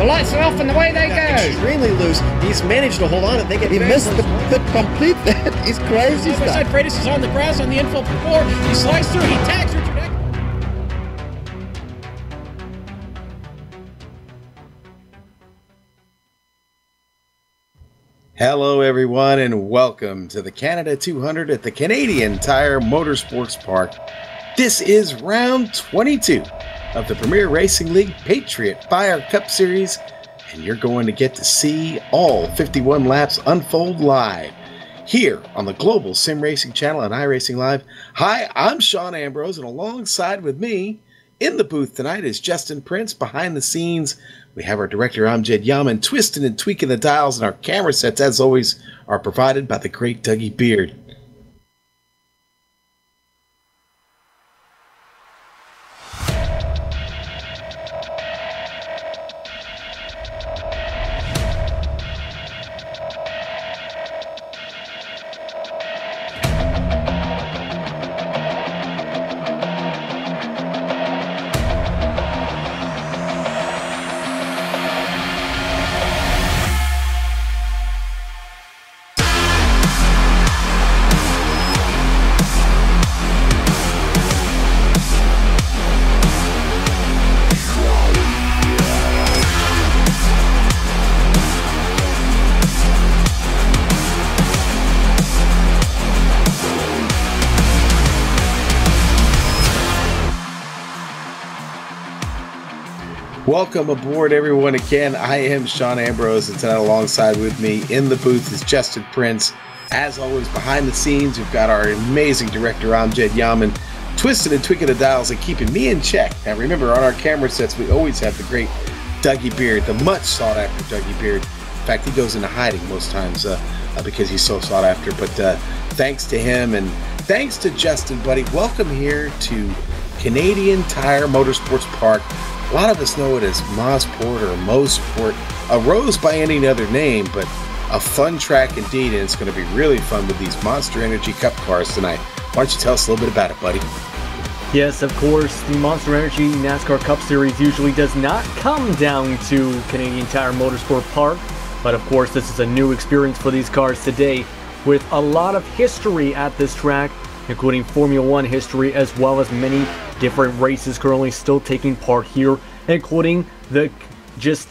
lights are off and away they go. Extremely loose. He's managed to hold on. He missed the complete. He's crazy stuff. Side Freitas is on the grass on the infield floor. He slides through. He tags Richard Eck. Hello everyone and welcome to the Canada 200 at the Canadian Tire Motorsports Park. This is round 22 of the Premier Racing League Patriot Fire Cup Series, and you're going to get to see all 51 laps unfold live here on the Global Sim Racing Channel and iRacing Live. Hi, I'm Sean Ambrose, and alongside with me in the booth tonight is Justin Prince. Behind the scenes, we have our director Amjad Yaman twisting and tweaking the dials, and our camera sets, as always, are provided by the great Dougie Beard. Welcome aboard, everyone. Again, I am Sean Ambrose, and tonight alongside with me in the booth is Justin Prince. As always, behind the scenes, we've got our amazing director, Amjad Yaman, twisting and tweaking the dials and keeping me in check. Now, remember, on our camera sets, we always have the great Dougie Beard, the much sought-after Dougie Beard. In fact, he goes into hiding most times because he's so sought-after. But thanks to him, and thanks to Justin, buddy. Welcome here to Canadian Tire Motorsports Park. A lot of us know it as Mosport or Mosport, a Rose by any other name, but a fun track indeed, and it's going to be really fun with these Monster Energy Cup cars tonight. Why don't you tell us a little bit about it, buddy? Yes, of course, the Monster Energy NASCAR Cup Series usually does not come down to Canadian Tire Motorsport Park, but of course this is a new experience for these cars today, with a lot of history at this track, including Formula One history, as well as many different races currently still taking part here, including just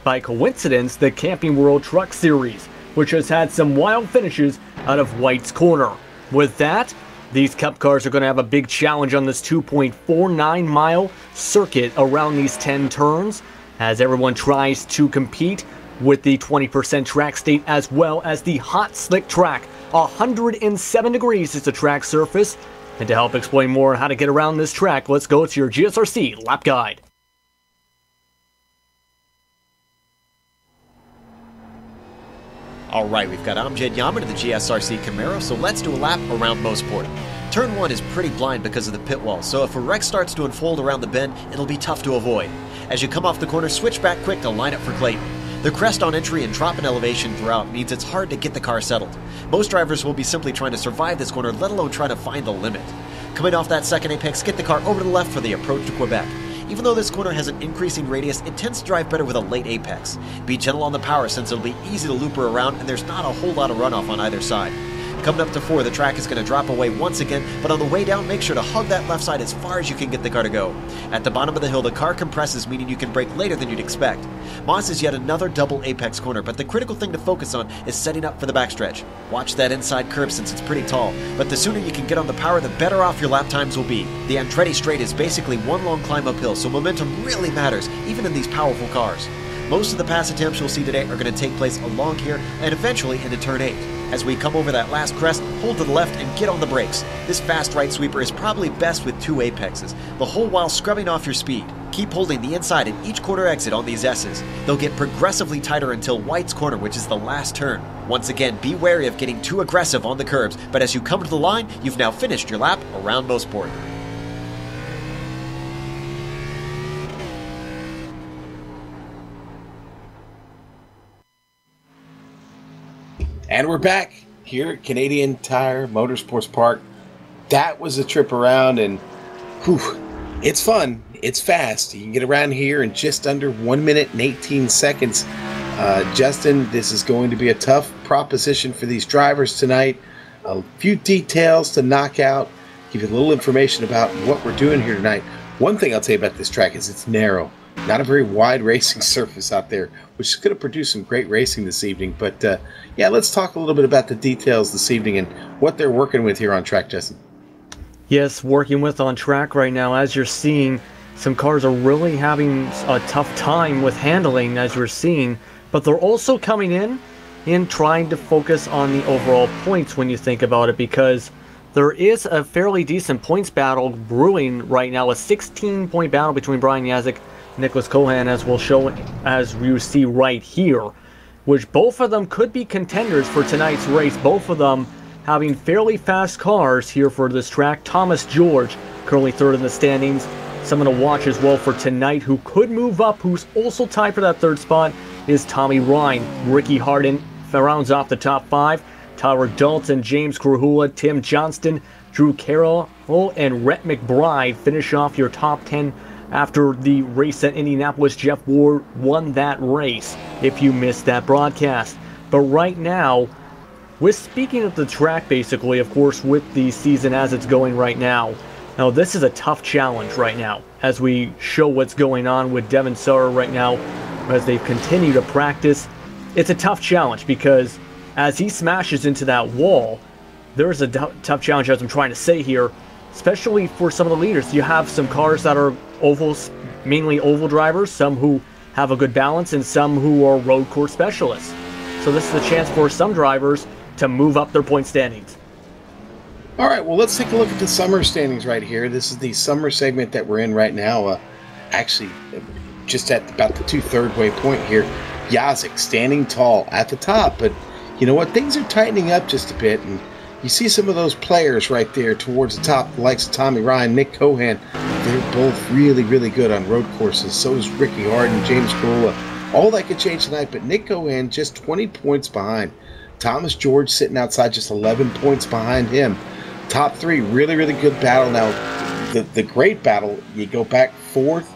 by coincidence, the Camping World Truck Series, which has had some wild finishes out of White's Corner. With that, these Cup cars are going to have a big challenge on this 2.49 mile circuit around these 10 turns, as everyone tries to compete with the 20% track state as well as the hot slick track. 107 degrees is the track surface. And to help explain more how to get around this track, let's go to your GSRC lap guide. Alright, we've got Amjad Yaman in the GSRC Camaro, so let's do a lap around Mosport. Turn 1 is pretty blind because of the pit wall, so if a wreck starts to unfold around the bend, it'll be tough to avoid. As you come off the corner, switch back quick to line up for Clayton. The crest on entry and drop in elevation throughout means it's hard to get the car settled. Most drivers will be simply trying to survive this corner, let alone trying to find the limit. Coming off that second apex, get the car over to the left for the approach to Quebec. Even though this corner has an increasing radius, it tends to drive better with a late apex. Be gentle on the power since it'll be easy to loop her around and there's not a whole lot of runoff on either side. Coming up to 4, the track is going to drop away once again, but on the way down, make sure to hug that left side as far as you can get the car to go. At the bottom of the hill, the car compresses, meaning you can brake later than you'd expect. Moss is yet another double apex corner, but the critical thing to focus on is setting up for the backstretch. Watch that inside curve since it's pretty tall, but the sooner you can get on the power, the better off your lap times will be. The Andretti straight is basically one long climb uphill, so momentum really matters, even in these powerful cars. Most of the pass attempts you'll see today are going to take place along here and eventually into turn 8. As we come over that last crest, hold to the left and get on the brakes. This fast right sweeper is probably best with 2 apexes, the whole while scrubbing off your speed. Keep holding the inside at each corner exit on these S's. They'll get progressively tighter until White's Corner, which is the last turn. Once again, be wary of getting too aggressive on the curbs, but as you come to the line, you've now finished your lap around Mosport. And we're back here at Canadian Tire Motorsports Park. That was a trip around, and whew, it's fun. it's fast. You can get around here in just under 1 minute and 18 seconds. Justin, this is going to be a tough proposition for these drivers tonight. A few details to knock out, give you a little information about what we're doing here tonight. One thing I'll tell you about this track is it's narrow. Not a very wide racing surface out there, which is going to produce some great racing this evening. But, yeah, let's talk a little bit about the details this evening and what they're working with here on track, Justin. Yes, working with on track right now. As you're seeing, some cars are really having a tough time with handling, as you're seeing. But they're also coming in and trying to focus on the overall points when you think about it, because there is a fairly decent points battle brewing right now, a 16-point battle between Brian Yazik and Nicholas Cohan, as we'll show, as you see right here, which both of them could be contenders for tonight's race. Both of them having fairly fast cars here for this track. Thomas George currently third in the standings. Someone to watch as well for tonight who could move up, who's also tied for that third spot, is Tommy Ryan. Ricky Harden rounds off the top 5. Tyler Dalton, James Krahula, Tim Johnston, Drew Carroll, and Rhett McBride finish off your top 10 after the race at Indianapolis. Jeff Ward won that race if you missed that broadcast. But right now, we're speaking of the track basically, of course, with the season as it's going right now. Now, this is a tough challenge right now as we show what's going on with Devin Sauer right now as they continue to practice. It's a tough challenge because as he smashes into that wall, there's a tough challenge, as I'm trying to say here, especially for some of the leaders. You have some cars that are ovals, mainly oval drivers, some who have a good balance, and some who are road course specialists. So this is a chance for some drivers to move up their point standings. All right, well, let's take a look at the summer standings right here. This is the summer segment that we're in right now. Actually, just at about the 2/3 way point here. Yazik standing tall at the top, but you know what? Things are tightening up just a bit, and you see some of those players right there towards the top, the likes of Tommy Ryan, Nick Cohan. They're both really, really good on road courses. So is Ricky Harden, James Corolla. All that could change tonight, but Nick Cohan just 20 points behind. Thomas George sitting outside, just 11 points behind him. Top 3, really, really good battle. Now, the great battle, you go back 4th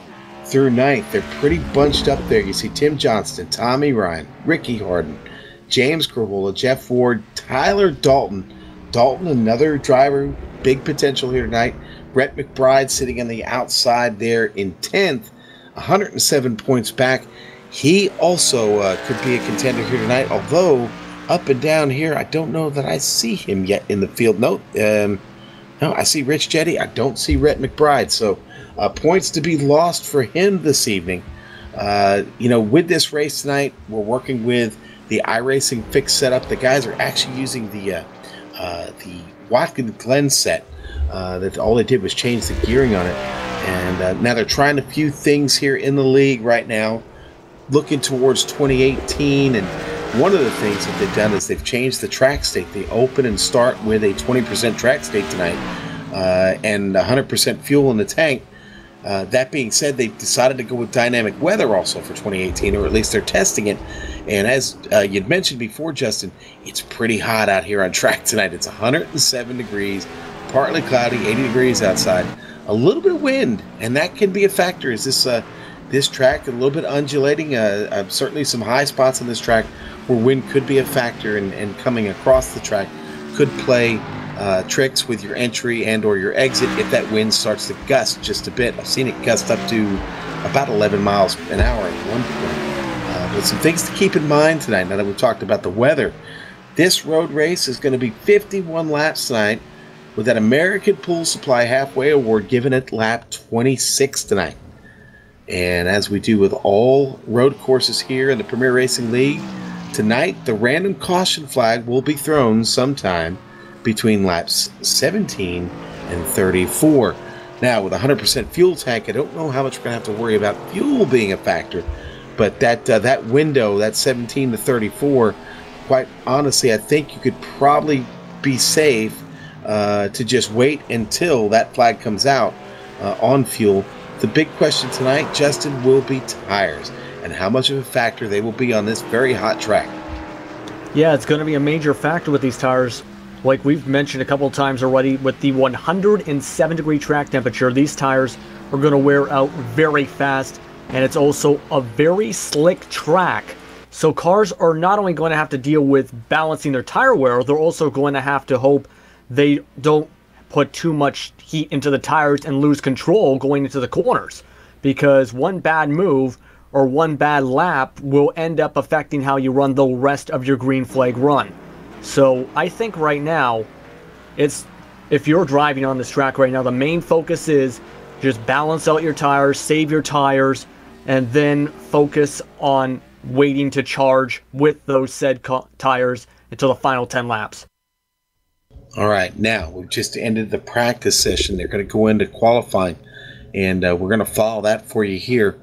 through 9th. They're pretty bunched up there. You see Tim Johnston, Tommy Ryan, Ricky Harden, James Corolla, Jeff Ward, Tyler Dalton. Dalton, another driver, big potential here tonight. Rhett McBride sitting on the outside there in 10th, 107 points back. He also could be a contender here tonight, although up and down here, I don't know that I see him yet in the field. No, I see Rich Jetty. I don't see Rhett McBride. So points to be lost for him this evening. With this race tonight, we're working with the iRacing fixed setup. The guys are actually using the Watkins Glen set. That all they did was change the gearing on it. And now they're trying a few things here in the league right now, looking towards 2018. And one of the things that they've done is they've changed the track state. They open and start with a 20% track state tonight and 100% fuel in the tank. That being said, they decided to go with dynamic weather also for 2018, or at least they're testing it. And as you'd mentioned before, Justin, it's pretty hot out here on track tonight. It's 107 degrees, partly cloudy, 80 degrees outside. A little bit of wind, and that can be a factor. Is this track a little bit undulating? Certainly some high spots on this track where wind could be a factor, and coming across the track could play tricks with your entry and or your exit if that wind starts to gust just a bit. I've seen it gust up to about 11 miles an hour at one point. But some things to keep in mind tonight, now that we've talked about the weather. This road race is going to be 51 laps tonight, with that American Pool Supply Halfway Award given at lap 26 tonight. And as we do with all road courses here in the Premier Racing League, tonight the random caution flag will be thrown sometime between laps 17 and 34. Now, with a 100% fuel tank, I don't know how much we're going to have to worry about fuel being a factor, but that window, that 17 to 34, quite honestly, I think you could probably be safe to just wait until that flag comes out on fuel. The big question tonight, Justin, will be tires and how much of a factor they will be on this very hot track. Yeah, it's going to be a major factor with these tires. Like we've mentioned a couple of times already, with the 107 degree track temperature, these tires are going to wear out very fast, and it's also a very slick track. So cars are not only going to have to deal with balancing their tire wear, they're also going to have to hope they don't put too much heat into the tires and lose control going into the corners. Because one bad move or one bad lap will end up affecting how you run the rest of your green flag run. So I think right now, if you're driving on this track right now, the main focus is just balance out your tires, save your tires, and then focus on waiting to charge with those said tires until the final 10 laps. All right, now we've just ended the practice session. They're going to go into qualifying, and we're going to follow that for you here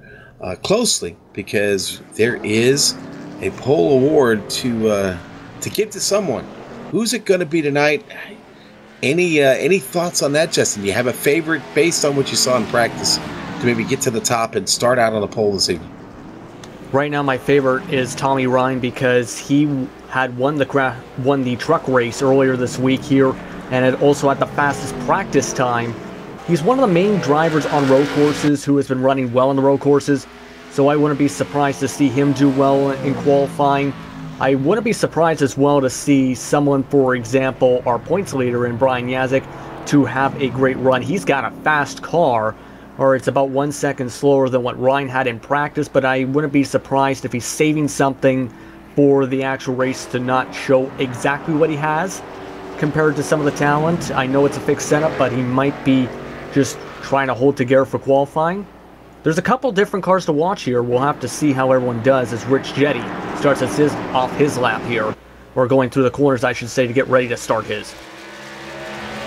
closely, because there is a pole award to give to someone. Who's it going to be tonight? Any thoughts on that, Justin? Do you have a favorite based on what you saw in practice to maybe get to the top and start out on the pole this evening? Right now, my favorite is Tommy Ryan, because he had won the truck race earlier this week here, and had also had the fastest practice time. He's one of the main drivers on road courses who has been running well on the road courses, so I wouldn't be surprised to see him do well in qualifying. I wouldn't be surprised as well to see someone, for example, our points leader in Brian Yazik, to have a great run. He's got a fast car, or it's about 1 second slower than what Ryan had in practice, but I wouldn't be surprised if he's saving something for the actual race to not show exactly what he has compared to some of the talent. I know it's a fixed setup, but he might be just trying to hold together for qualifying. There's a couple different cars to watch here. We'll have to see how everyone does as Rich Jetty starts off his lap here, or going through the corners, I should say, to get ready to start his.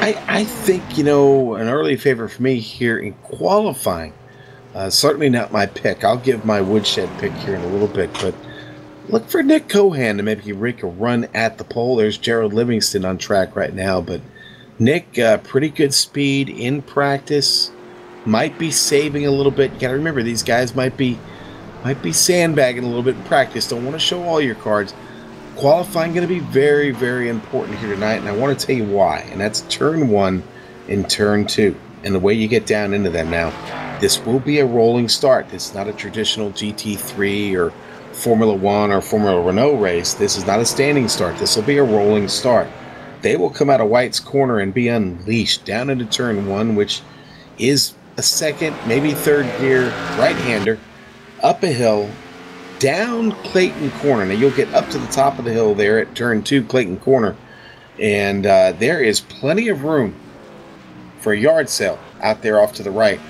I think, an early favorite for me here in qualifying, certainly not my pick. I'll give my woodshed pick here in a little bit, but look for Nick Cohan to maybe make a run at the pole. There's Gerald Livingston on track right now, but Nick, pretty good speed in practice. Might be saving a little bit. You got to remember, these guys might be sandbagging a little bit in practice. Don't want to show all your cards. Qualifying going to be very, very important here tonight, and I want to tell you why. And that's turn 1 and turn 2, and the way you get down into them. Now, this will be a rolling start. This is not a traditional GT3 or Formula 1 or Formula Renault race. This is not a standing start. This will be a rolling start. They will come out of White's corner and be unleashed down into turn 1, which is a second, maybe third gear right-hander, up a hill, down Clayton Corner. Now, you'll get up to the top of the hill there at turn 2, Clayton Corner, and there is plenty of room for a yard sale out there off to the right.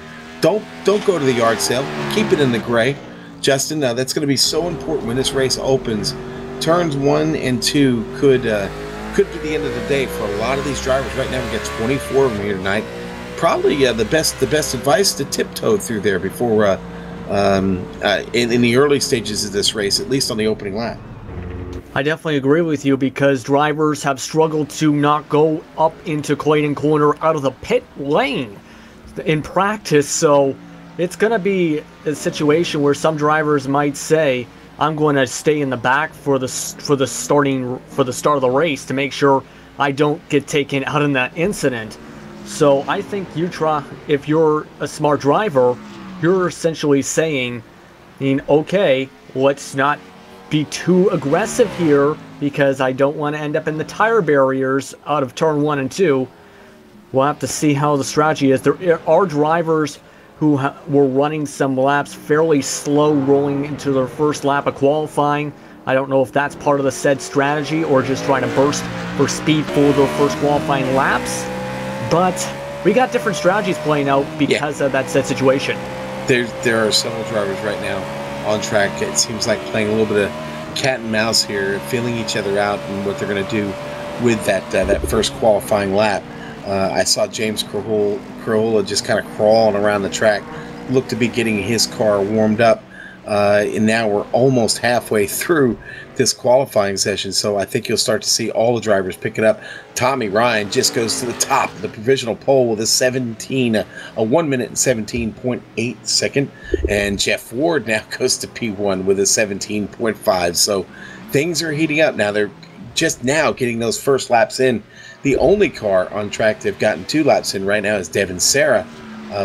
Don't go to the yard sale. Keep it in the gray. Justin, that's going to be so important when this race opens. Turns 1 and 2 could be the end of the day for a lot of these drivers. Right now, we got 24 of them here tonight. Probably the best advice to tiptoe through there before in the early stages of this race, at least on the opening lap. I definitely agree with you, because drivers have struggled to not go up into Clayton Corner out of the pit lane in practice. So it's going to be a situation where some drivers might say, I'm going to stay in the back for the start of the race to make sure I don't get taken out in that incident. So I think if you're a smart driver, you're essentially saying, okay, let's not be too aggressive here, because I don't want to end up in the tire barriers out of turn 1 and 2. We'll have to see how the strategy is. There are drivers who were running some laps fairly slow rolling into their first lap of qualifying. I don't know if that's part of the said strategy or just trying to burst for speed for their first qualifying laps. But we got different strategies playing out because of that said situation. There are several drivers right now on track. It seems like playing a little bit of cat and mouse here, feeling each other out and what they're going to do with that first qualifying lap. I saw James Corolla just kind of crawling around the track, looked to be getting his car warmed up. And now we're almost halfway through this qualifying session, so I think you'll start to see all the drivers pick it up. Tommy Ryan just goes to the top of the provisional pole with a 1 minute and 17.8 second, and Jeff Ward now goes to P1 with a 17.5. So things are heating up now. They're just now getting those first laps in. The only car on track they've gotten 2 laps in right now is Devin Serra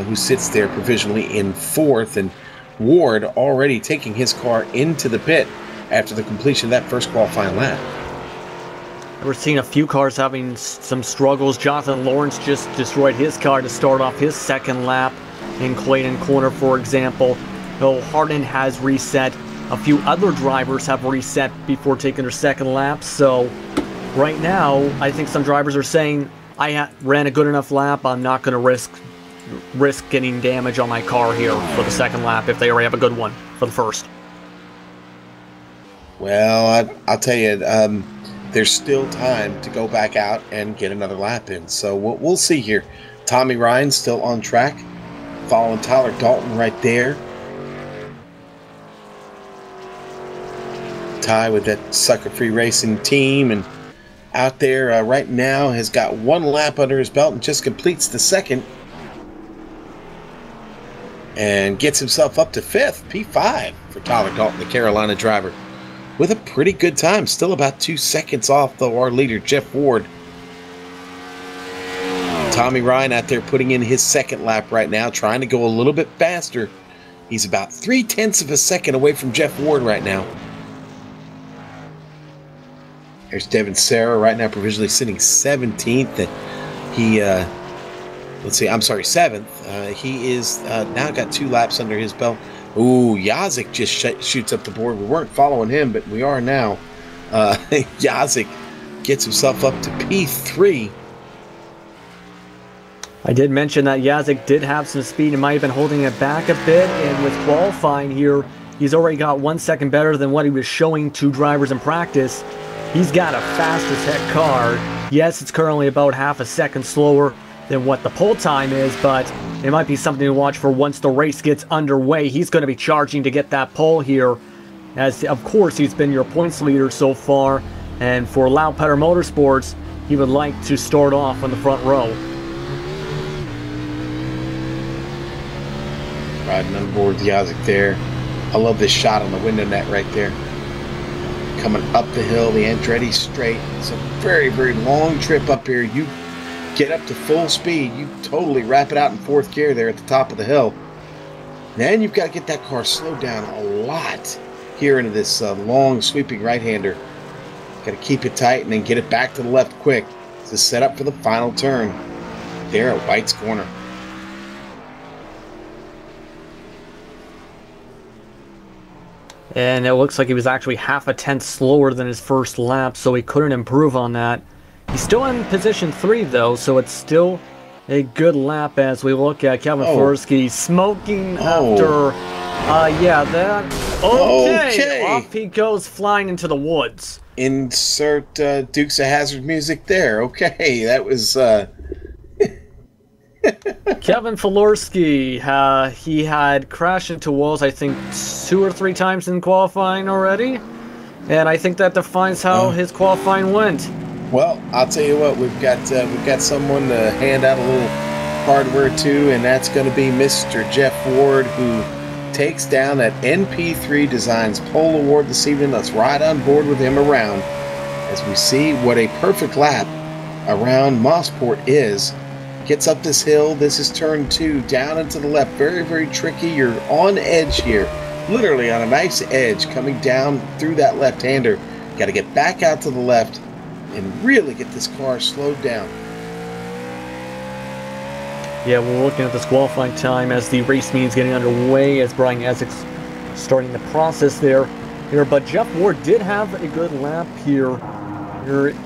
who sits there provisionally in 4th, and Ward already taking his car into the pit after the completion of that first qualifying lap. We're seeing a few cars having some struggles. Jonathan Lawrence just destroyed his car to start off his second lap in Clayton Corner, for example. Though Hardin has reset. A few other drivers have reset before taking their second lap. So right now, I think some drivers are saying, I ran a good enough lap, I'm not going to risk getting damage on my car here for the second lap if they already have a good one for the first. Well, I'll tell you, there's still time to go back out and get another lap in. So we'll see here. Tommy Ryan still on track, following Tyler Dalton right there. Ty with that Sucker Free Racing team, and out there right now has got 1 lap under his belt and just completes the second. And gets himself up to 5th, P5 for Tyler Dalton, the Carolina driver, with a pretty good time. Still about 2 seconds off, though, our leader, Jeff Ward. Tommy Ryan out there putting in his second lap right now, trying to go a little bit faster. He's about 0.3 of a second away from Jeff Ward right now. There's Devin Serra right now provisionally sitting 17th. And he, let's see, I'm sorry, 7th. He is now got 2 laps under his belt. Ooh, Yazik just shoots up the board. We weren't following him, but we are now. Yazik gets himself up to P3. I did mention that Yazik did have some speed and might have been holding it back a bit. And with qualifying here, he's already got 1 second better than what he was showing to drivers in practice. He's got a fast as heck car. Yes, it's currently about half a second slower than what the pole time is, but it might be something to watch for once the race gets underway. He's going to be charging to get that pole here, as of course he's been your points leader so far, and for Laupeter Motorsports, he would like to start off on the front row. Riding on board the Yazik there. I love this shot on the window net right there. Coming up the hill, the Andretti straight. It's a very, very long trip up here. You get up to full speed, you totally wrap it out in 4th gear there at the top of the hill. Then you've got to get that car slowed down a lot here into this long sweeping right-hander. Got to keep it tight and then get it back to the left quick to set up for the final turn there at White's Corner. And it looks like he was actually half a tenth slower than his first lap, so he couldn't improve on that. He's still in position 3, though, so it's still a good lap as we look at Kevin Forsky smoking after... yeah, that... Okay! Off he goes flying into the woods. Insert Dukes of Hazzard music there. Okay, that was... Kevin Filorsky, he had crashed into walls, I think, 2 or 3 times in qualifying already. And I think that defines how his qualifying went. Well, I'll tell you what, we've got someone to hand out a little hardware to, and that's going to be Mr. Jeff Ward, who takes down that NP3 Designs Pole Award this evening. Let's ride on board with him around as we see what a perfect lap around Mossport is. Gets up this hill. This is turn 2, down and to the left. Very, very tricky. You're on edge here, literally on a nice edge coming down through that left-hander. Got to get back out to the left and really get this car slowed down. Yeah, we're looking at this qualifying time as the race meeting is getting underway, as Brian Essex starting the process there. But Jeff Ward did have a good lap here.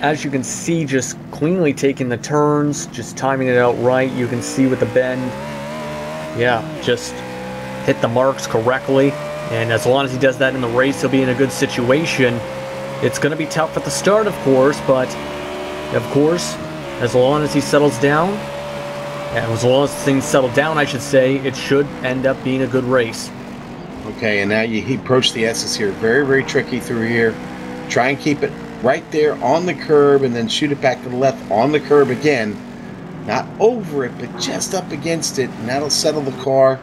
As you can see, just cleanly taking the turns, just timing it out right. You can see with the bend, yeah, just hit the marks correctly. And as long as he does that in the race, he'll be in a good situation. It's going to be tough at the start, of course, but of course, as long as he settles down, and as long as things settle down, I should say, it should end up being a good race. Okay, and now he approached the S's here. Very, very tricky through here. Try and keep it right there on the curb and then shoot it back to the left on the curb again. Not over it, but just up against it, and that'll settle the car.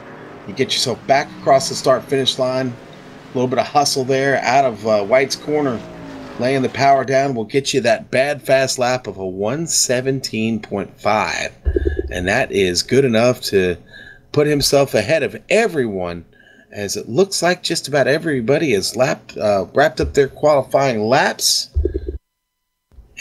You get yourself back across the start-finish line. A little bit of hustle there out of White's Corner. Laying the power down will get you that bad fast lap of a 117.5 and that is good enough to put himself ahead of everyone, as it looks like just about everybody has wrapped up their qualifying laps.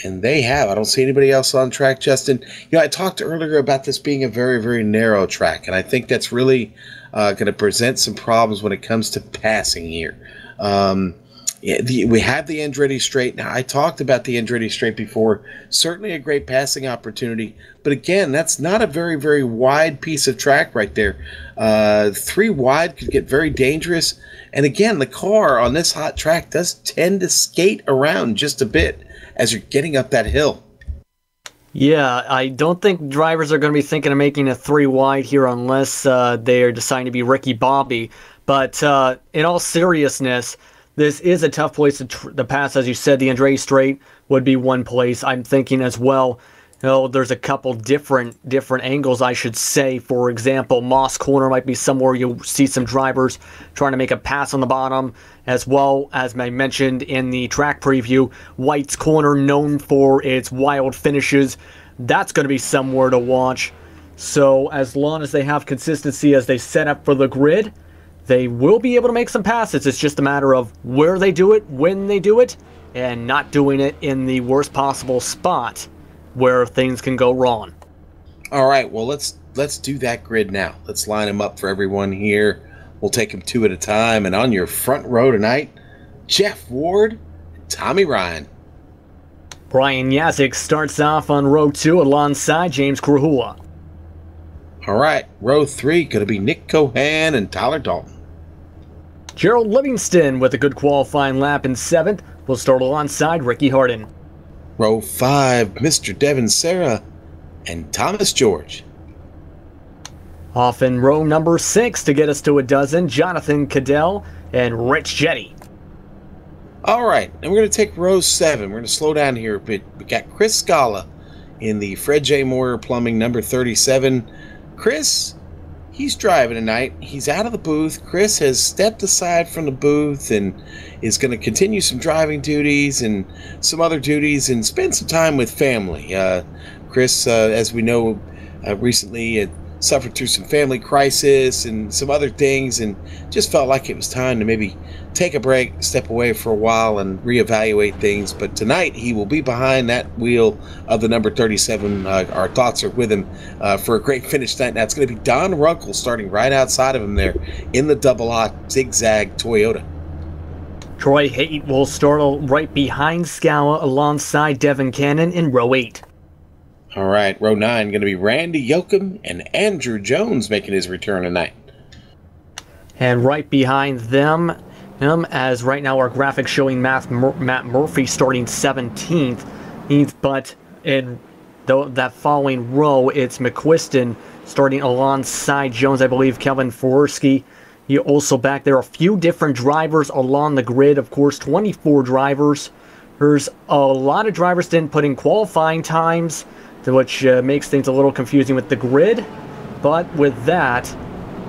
And they have. I don't see anybody else on track, Justin. You know, I talked earlier about this being a very, very narrow track, and I think that's really going to present some problems when it comes to passing here. We have the Andretti Straight. Now, I talked about the Andretti Straight before. Certainly a great passing opportunity. But again, that's not a very, very wide piece of track right there. 3 wide could get very dangerous. And again, the car on this hot track does tend to skate around just a bit as you're getting up that hill. Yeah, I don't think drivers are going to be thinking of making a 3 wide here unless they are deciding to be Ricky Bobby. But in all seriousness, this is a tough place to pass. As you said, the Andretti Straight would be one place. I'm thinking as well, you know, there's a couple different angles, I should say. For example, Moss Corner might be somewhere you'll see some drivers trying to make a pass on the bottom, as well as I mentioned in the track preview, White's Corner, known for its wild finishes. That's going to be somewhere to watch. So as long as they have consistency as they set up for the grid, they will be able to make some passes. It's just a matter of where they do it, when they do it, and not doing it in the worst possible spot where things can go wrong. All right, well, let's do that grid now. Let's line them up for everyone here. We'll take them 2 at a time. And on your front row tonight, Jeff Ward and Tommy Ryan. Brian Yazik starts off on row 2 alongside James Krahula. All right, row 3 going to be Nick Cohan and Tyler Dalton. Gerald Livingston with a good qualifying lap in 7th will start alongside Ricky Harden. Row 5, Mr. Devin Serra and Thomas George. Off in row number 6 to get us to a dozen, Jonathan Cadell and Rich Jetty. All right, and we're going to take row 7. We're going to slow down here a bit. We got Chris Scala in the Fred J. Moyer Plumbing number 37. Chris, he's driving tonight. He's out of the booth. Chris has stepped aside from the booth and is going to continue some driving duties and some other duties and spend some time with family. Chris, as we know, recently suffered through some family crisis and some other things, and just felt like it was time to maybe take a break, step away for a while, and reevaluate things. But tonight he will be behind that wheel of the number 37. Our thoughts are with him for a great finish tonight. Now it's going to be Don Runkle starting right outside of him there in the double hot zigzag Toyota. Troy Haight will start right behind Scala alongside Devin Cannon in row 8. All right, row 9 going to be Randy Yoakum and Andrew Jones making his return tonight. And right behind them, as right now our graphic showing Matt Murphy starting 17th, but in that following row, it's McQuiston starting alongside Jones. I believe Kevin Forsky. You also back there a few different drivers along the grid. Of course, 24 drivers. There's a lot of drivers didn't put in qualifying times, which makes things a little confusing with the grid. But with that,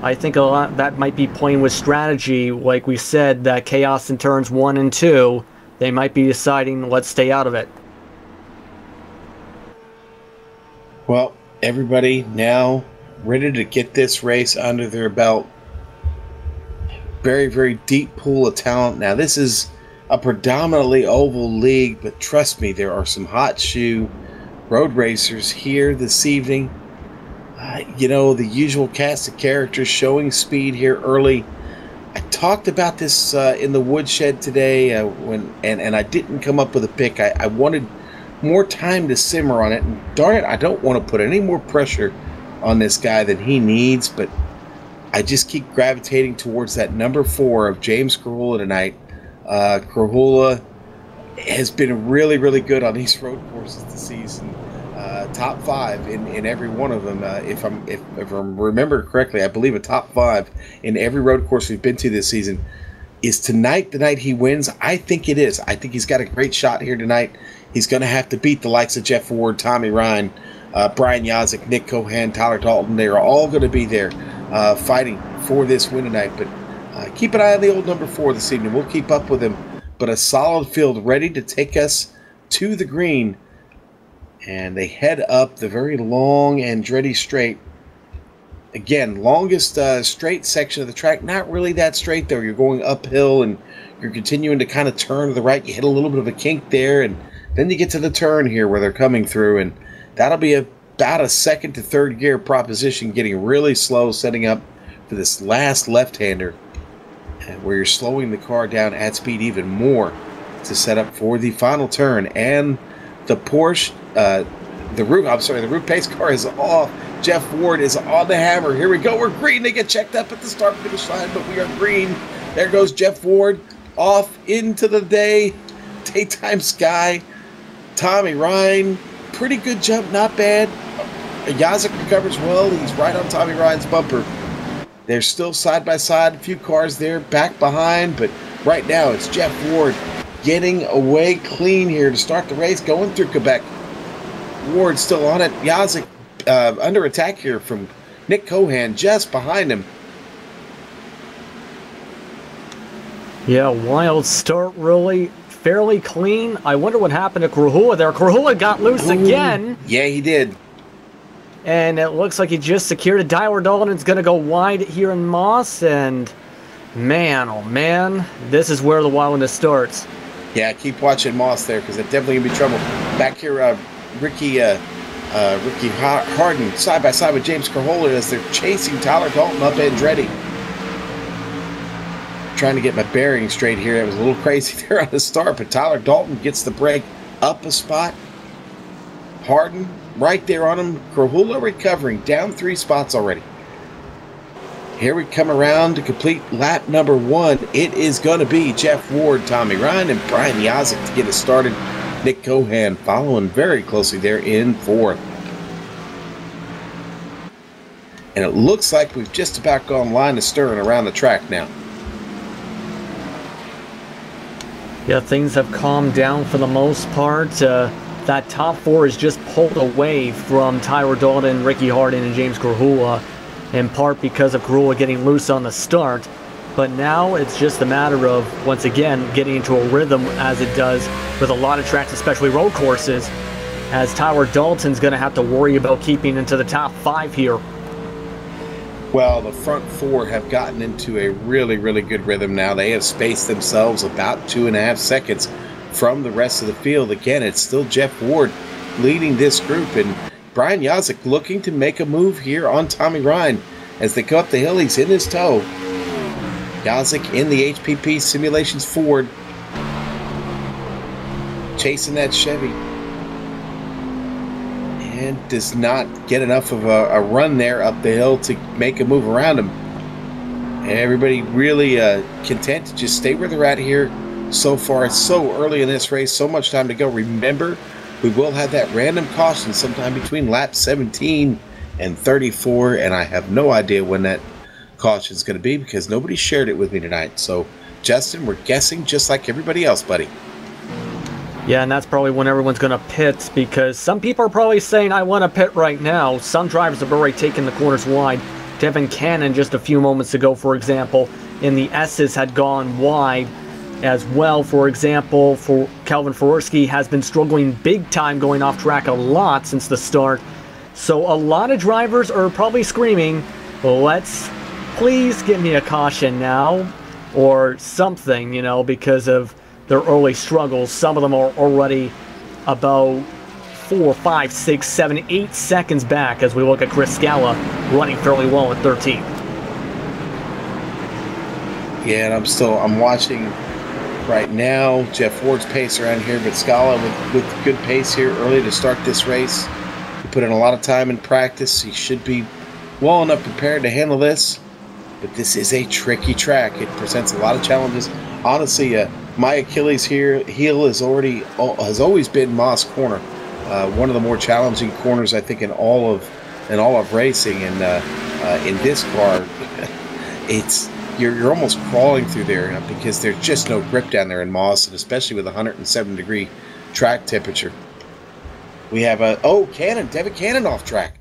I think a lot that might be playing with strategy. Like we said, that chaos in turns 1 and 2, they might be deciding, let's stay out of it. Well, everybody now ready to get this race under their belt. Very, very deep pool of talent. Now, this is a predominantly oval league, but trust me, there are some hot shoe road racers here this evening. You know, the usual cast of characters showing speed here early. I talked about this in the woodshed today and I didn't come up with a pick. I wanted more time to simmer on it, and darn it, I don't want to put any more pressure on this guy than he needs, but I just keep gravitating towards that number 4 of James Krahula tonight. Krahula has been really, really good on these road courses this season. Top 5 in every one of them. If I remember correctly, I believe a top 5 in every road course we've been to this season. Is tonight the night he wins? I think it is. I think he's got a great shot here tonight. He's going to have to beat the likes of Jeff Ward, Tommy Ryan, Brian Yazik, Nick Cohan, Tyler Dalton. They are all going to be there fighting for this win tonight. But keep an eye on the old number 4 this evening. We'll keep up with him. But a solid field ready to take us to the green And they head up the very long Andretti straight. Again, longest straight section of the track. Not really that straight, though. You're going uphill, and you're continuing to kind of turn to the right. You hit a little bit of a kink there, and then you get to the turn here where they're coming through, and that'll be about a second to third gear proposition, getting really slow, setting up for this last left-hander, where you're slowing the car down at speed even more to set up for the final turn. And the Porsche, the Root Pace car is off. Jeff Ward is on the hammer. Here we go. We're green. They get checked up at the start-finish line, but we are green. There goes Jeff Ward off into the daytime sky. Tommy Ryan, pretty good jump, not bad. Yazik recovers well. He's right on Tommy Ryan's bumper. They're still side by side. A few cars there back behind, but right now it's Jeff Ward getting away clean here to start the race, going through Quebec. Ward still on it. Yazik under attack here from Nick Cohan just behind him. Yeah, wild start, really. Fairly clean. I wonder what happened to Krahula there. Krahula got loose again. Yeah, he did. And it looks like he just secured it. Tyler Dalton's going to go wide here in Moss. And man, oh man, this is where the wildness starts. Yeah, keep watching Moss there because it's definitely going to be trouble. Back here, Ricky Harden side by side with James Krahula as they're chasing Tyler Dalton up Andretti. Trying to get my bearings straight here. It was a little crazy there on the start, but Tyler Dalton gets the break up a spot. Harden right there on him. Krahula recovering, down 3 spots already. Here we come around to complete lap number 1. It is going to be Jeff Ward, Tommy Ryan, and Brian Yazik to get us started. Nick Cohan following very closely there in 4th. And it looks like we've just about gone line to stern around the track now. Yeah, things have calmed down for the most part. That top 4 is just pulled away from Tyler Dalton, Ricky Harden, and James Krahula, in part because of Krahula getting loose on the start. But now it's just a matter of, once again, getting into a rhythm as it does with a lot of tracks, especially road courses, as Tyler Dalton's going to have to worry about keeping into the top 5 here. Well, the front 4 have gotten into a really, really good rhythm now. They have spaced themselves about 2.5 seconds from the rest of the field. Again, it's still Jeff Ward leading this group, and Brian Yazik looking to make a move here on Tommy Ryan. As they go up the hill, he's in his tow. Yazik in the HPP Simulations Ford, chasing that Chevy. And does not get enough of a run there up the hill to make a move around him. And everybody really content to just stay where they're at here so far. It's so early in this race, so much time to go. Remember, we will have that random caution sometime between lap 17 and 34, and I have no idea when that caution is going to be because nobody shared it with me tonight. So, Justin, we're guessing just like everybody else, buddy. Yeah, and that's probably when everyone's going to pit, because some people are probably saying, I want to pit right now. Some drivers have already taken the corners wide. Devin Cannon, just a few moments ago, for example, in the S's had gone wide as well. For example, for Calvin Faworski has been struggling big time, going off track a lot since the start. So a lot of drivers are probably screaming, let's please give me a caution now, or something, you know, because of their early struggles. Some of them are already about 4, 5, 6, 7, 8 seconds back as we look at Chris Scala running fairly well at 13th. Yeah, and I'm watching right now Jeff Ward's pace around here, but Scala with good pace here early to start this race. He put in a lot of time in practice. He should be well enough prepared to handle this, but this is a tricky track. It presents a lot of challenges. Honestly, my Achilles heel has always been Moss Corner, one of the more challenging corners I think in all of racing. And in this car, it's you're almost crawling through there because there's just no grip down there in Moss, and especially with 107-degree track temperature. We have Devin Cannon off track.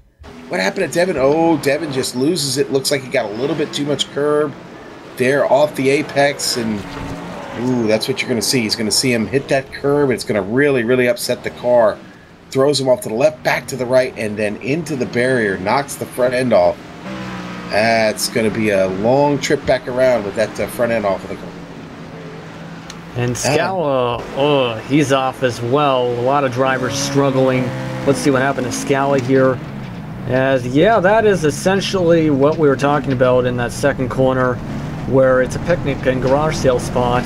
What happened to Devin? Oh, Devin just loses it. Looks like he got a little bit too much curb there off the apex, and ooh, that's what you're going to see. He's going to see him hit that curb. It's going to really, really upset the car. throws him off to the left, back to the right, and then into the barrier, knocks the front end off. That's going to be a long trip back around with that front end off of the car. And Scala, he's off as well. A lot of drivers struggling. Let's see what happened to Scala here. As, yeah, that is essentially what we were talking about in that second corner, where it's a picnic and garage sale spot.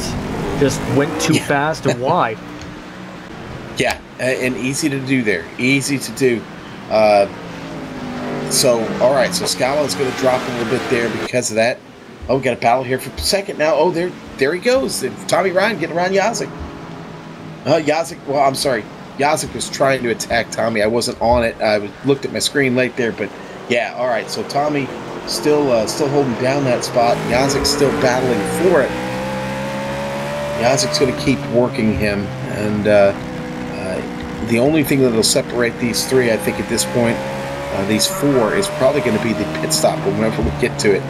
Just went too fast and wide. Yeah, and easy to do there. Easy to do. So, all right, so Scala's going to drop a little bit there because of that. Oh, we got a battle here for second now. Oh, there he goes. Tommy Ryan getting around Yazik. Well, I'm sorry. Yazik was trying to attack Tommy. I wasn't on it. I looked at my screen late there, but yeah, all right. So Tommy still holding down that spot. Yazik's still battling for it. Yazik's going to keep working him, and the only thing that will separate these three, I think, at this point, these four, is probably going to be the pit stop whenever we get to it.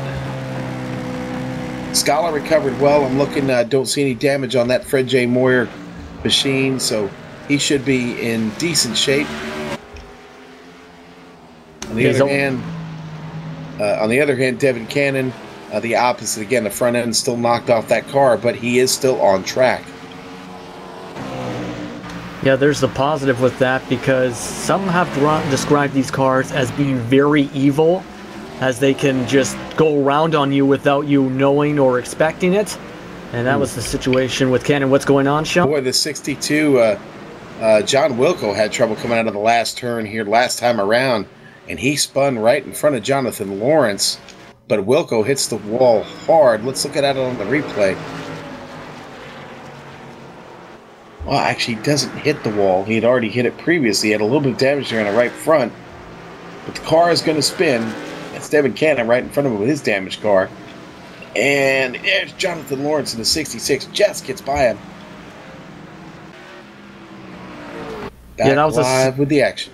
Scala recovered well. I'm looking, don't see any damage on that Fred J. Moyer machine, so he should be in decent shape. On the other hand, Devin Cannon, the opposite. Again, the front end still knocked off that car, but he is still on track. Yeah, there's the positive with that, because some have described these cars as being very evil, as they can just go around on you without you knowing or expecting it. And that was the situation with Cannon. What's going on, Sean? Boy, the 62, John Wilco had trouble coming out of the last turn here last time around, and he spun right in front of Jonathan Lawrence, but Wilco hits the wall hard. Let's look at that on the replay. Well, actually, he doesn't hit the wall. He had already hit it previously. He had a little bit of damage there on the right front, but the car is going to spin. That's Devin Cannon right in front of him with his damaged car. And there's Jonathan Lawrence in the 66. Just gets by him. Back that was live with the action.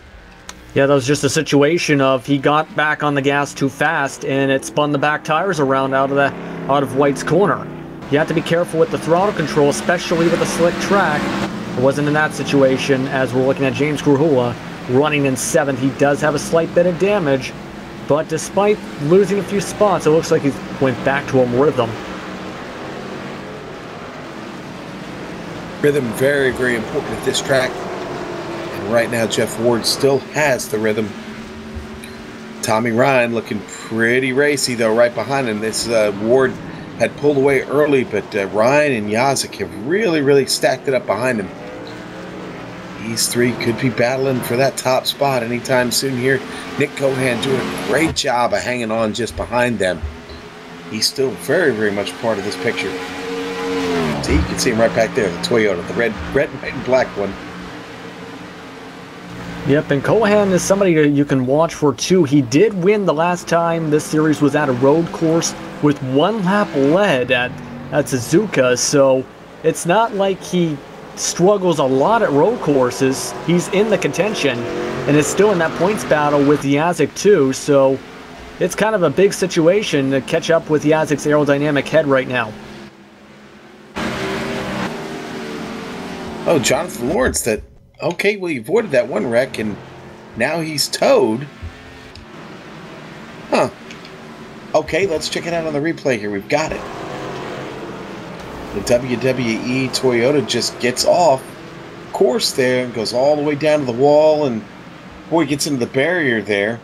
Yeah, that was just a situation of he got back on the gas too fast, and it spun the back tires around out of White's corner. You have to be careful with the throttle control, especially with a slick track. It wasn't in that situation, as we're looking at James Gruhula running in 7th. He does have a slight bit of damage, but despite losing a few spots, it looks like he went back to a rhythm. Rhythm, very, very important at this track. And right now, Jeff Ward still has the rhythm. Tommy Ryan looking pretty racy, though, right behind him. This Ward had pulled away early, but Ryan and Yazik have really, really stacked it up behind him. These three could be battling for that top spot anytime soon here. Nick Cohan doing a great job of hanging on just behind them. He's still very, very much part of this picture. See, you can see him right back there, the Toyota, the red, white, and black one. Yep, and Cohan is somebody you can watch for too. He did win the last time this series was at a road course with 1 lap led at Suzuka, so it's not like he struggles a lot at road courses. He's in the contention and is still in that points battle with Yazik too, so it's kind of a big situation to catch up with Yazik's aerodynamic head right now. Oh, Jonathan Lawrence, okay, well, he avoided that one wreck, and now he's towed. Huh. Okay, let's check it out on the replay here. We've got it. The WWE Toyota just gets off course there and goes all the way down to the wall, and boy, gets into the barrier there.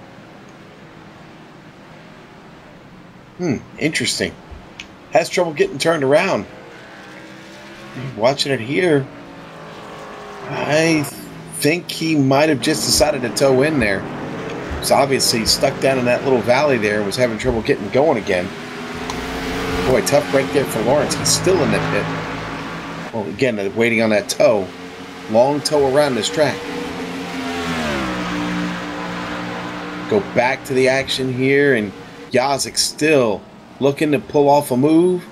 Interesting. Has trouble getting turned around. Watching it here, I think he might have just decided to tow in there. He's obviously stuck down in that little valley there and was having trouble getting going again. Boy, tough break there for Lawrence. He's still in that pit. Well, again, waiting on that tow. Long tow around this track. Go back to the action here, and Yazik still looking to pull off a move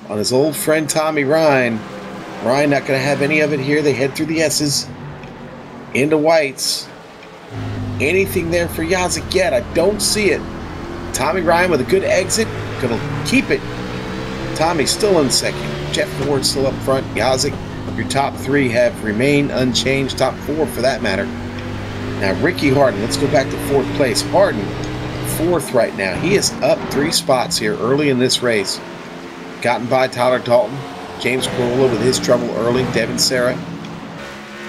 on his old friend Tommy Ryan. Ryan not going to have any of it here. They head through the S's into whites. Anything there for Yazik yet? I don't see it. Tommy Ryan with a good exit. Going to keep it. Tommy's still in second. Jeff Ward still up front. Yazik, your top 3 have remained unchanged. Top 4 for that matter. Now, Ricky Harden, let's go back to 4th place. Harden, 4th right now. He is up 3 spots here early in this race. Gotten by Tyler Dalton, James Corolla with his trouble early, Devin Serra.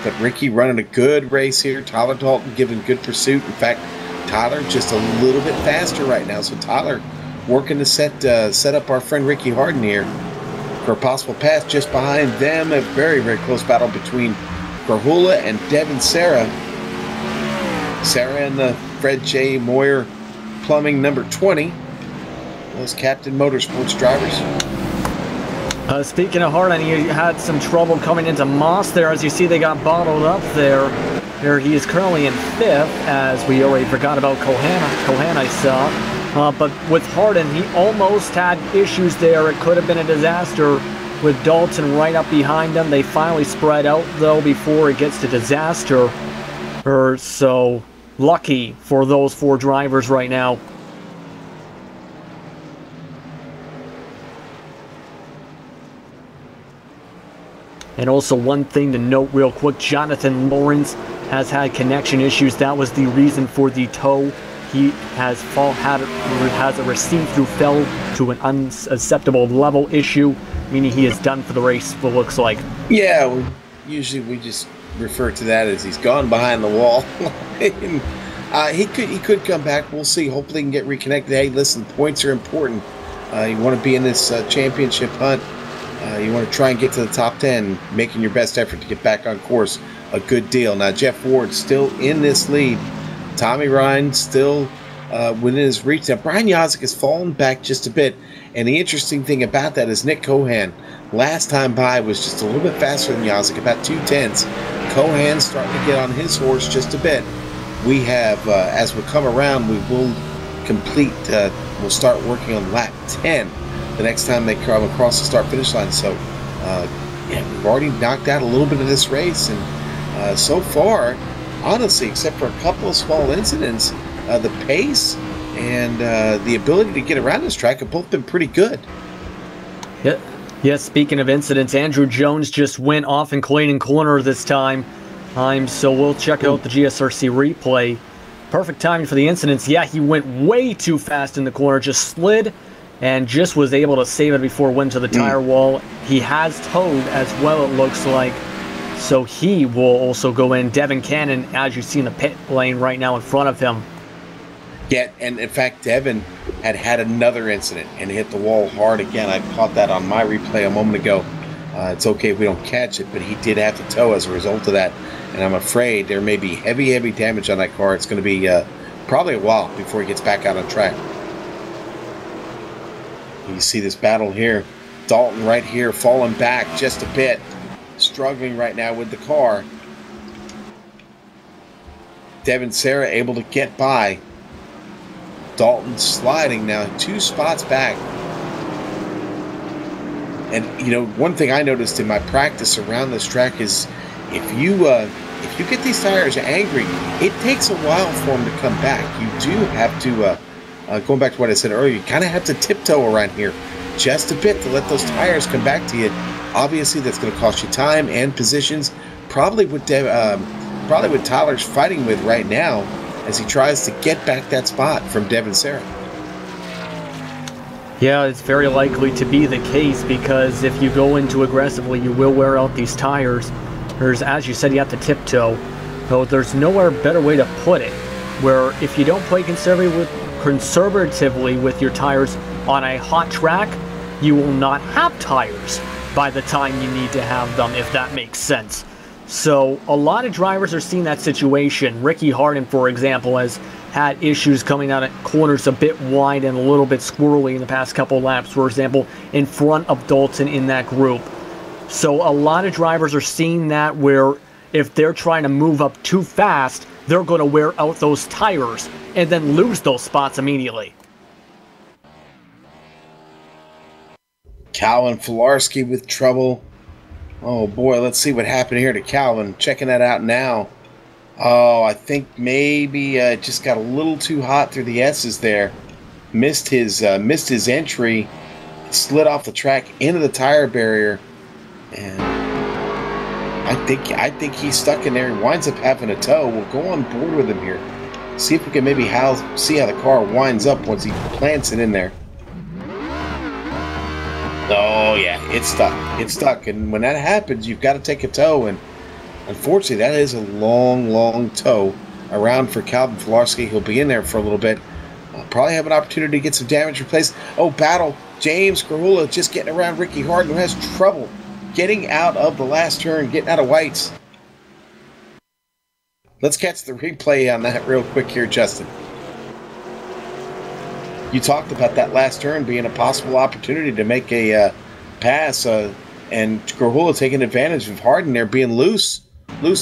But Ricky running a good race here. Tyler Dalton giving good pursuit. In fact, Tyler just a little bit faster right now. So Tyler working to set up our friend Ricky Harden here for a possible pass. Just behind them, a very, very close battle between Corolla and Devin Serra. Serra and the Fred J. Moyer Plumbing number 20. Those Captain Motorsports drivers. Speaking of Harden, he had some trouble coming into Moss there. As you see, they got bottled up there. Here he is currently in 5th, as we already forgot about Cohan I saw. But with Harden, he almost had issues there. It could have been a disaster with Dalton right up behind him. They finally spread out, though, before it gets to disaster. So lucky for those 4 drivers right now. And also one thing to note real quick, Jonathan Lawrence has had connection issues. That was the reason for the tow. He has a receive-through fell to an unacceptable level issue, meaning he is done for the race, it looks like. Yeah, usually we just refer to that as he's gone behind the wall. He could come back. We'll see. Hopefully he can get reconnected. Hey, listen, points are important. You want to be in this championship hunt. You want to try and get to the top 10, making your best effort to get back on course. A good deal. Now, Jeff Ward still in this lead. Tommy Ryan still within his reach. Now, Brian Yozik has fallen back just a bit. And the interesting thing about that is Nick Cohan, last time by, was just a little bit faster than Yozik, about 2/10. Cohan's starting to get on his horse just a bit. We have, as we come around, we will complete, we'll start working on lap 10 the next time they come across the start-finish line. So, yeah, we've already knocked out a little bit of this race, and so far, honestly, except for a couple of small incidents, the pace and the ability to get around this track have both been pretty good. Yeah. Yes, speaking of incidents, Andrew Jones just went off in Clayton Corner this time. So we'll check out the GSRC replay. Perfect timing for the incidents. Yeah, he went way too fast in the corner, just slid, and just was able to save it before it went to the tire wall. He has towed as well, it looks like. So he will also go in. Devin Cannon, as you see in the pit lane right now in front of him. Yeah, and in fact, Devin had another incident and hit the wall hard again. I caught that on my replay a moment ago. It's okay if we don't catch it, but he did have to tow as a result of that. And I'm afraid there may be heavy, heavy damage on that car. It's going to be probably a while before he gets back out on track. You see this battle here. Dalton right here falling back just a bit. Struggling right now with the car. Devin Serra able to get by. Dalton sliding now 2 spots back. And you know, one thing I noticed in my practice around this track is if you get these tires angry, it takes a while for them to come back. You do have to, going back to what I said earlier, you kind of have to tiptoe around here just a bit to let those tires come back to you. Obviously, that's going to cost you time and positions. Probably what Tyler's fighting with right now as he tries to get back that spot from Devin Serra. Yeah, it's very likely to be the case because if you go into aggressively, you will wear out these tires. As you said, you have to tiptoe. So there's nowhere better way to put it, where if you don't play conservatively with your tires on a hot track, you will not have tires by the time you need to have them, if that makes sense. So a lot of drivers are seeing that situation. Ricky Harden, for example, has had issues coming out of corners a bit wide and a little bit squirrely in the past couple laps, for example, in front of Dalton in that group. So a lot of drivers are seeing that where if they're trying to move up too fast, they're going to wear out those tires and then lose those spots immediately. Calvin Filarski with trouble. Oh boy, let's see what happened here to Calvin. Checking that out now. Oh, I think maybe it just got a little too hot through the S's there. Missed his entry. Slid off the track into the tire barrier. And I think he's stuck in there and winds up having a tow. We'll go on board with him here. See if we can maybe see how the car winds up once he plants it in there. Oh yeah, it's stuck. It's stuck, and when that happens, you've got to take a tow. And unfortunately, that is a long, long tow around for Calvin Filarski. He'll be in there for a little bit. Probably have an opportunity to get some damage replaced. Oh, battle! James Grahula just getting around Ricky Harden, who has trouble getting out of the last turn, getting out of whites. Let's catch the replay on that real quick here, Justin. You talked about that last turn being a possible opportunity to make a pass, and Grahula taking advantage of Harden there being loose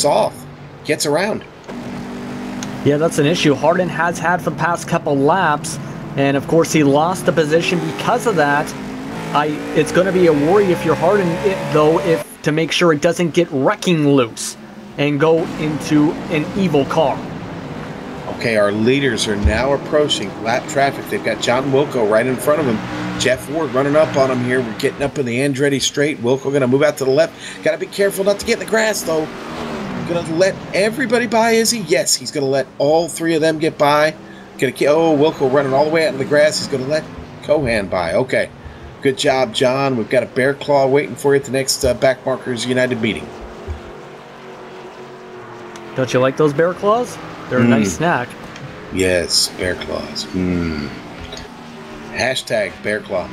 off. Gets around. Yeah, that's an issue Harden has had for the past couple laps, and of course he lost the position because of that. It's going to be a worry if you're Harden, though, if to make sure it doesn't get wrecking loose and go into an evil car. Okay, our leaders are now approaching lap traffic. They've got John Wilco right in front of him. Jeff Ward running up on him here. We're getting up in the Andretti straight. Wilco going to move out to the left. Got to be careful not to get in the grass, though. Going to let everybody by, is he? Yes, he's going to let all three of them get by. Wilco running all the way out in the grass. He's going to let Cohan by. Okay, good job, John. We've got a bear claw waiting for you at the next Backmarkers United meeting. Don't you like those bear claws? They're a nice snack. Yes, bear claws. Hashtag bear claw.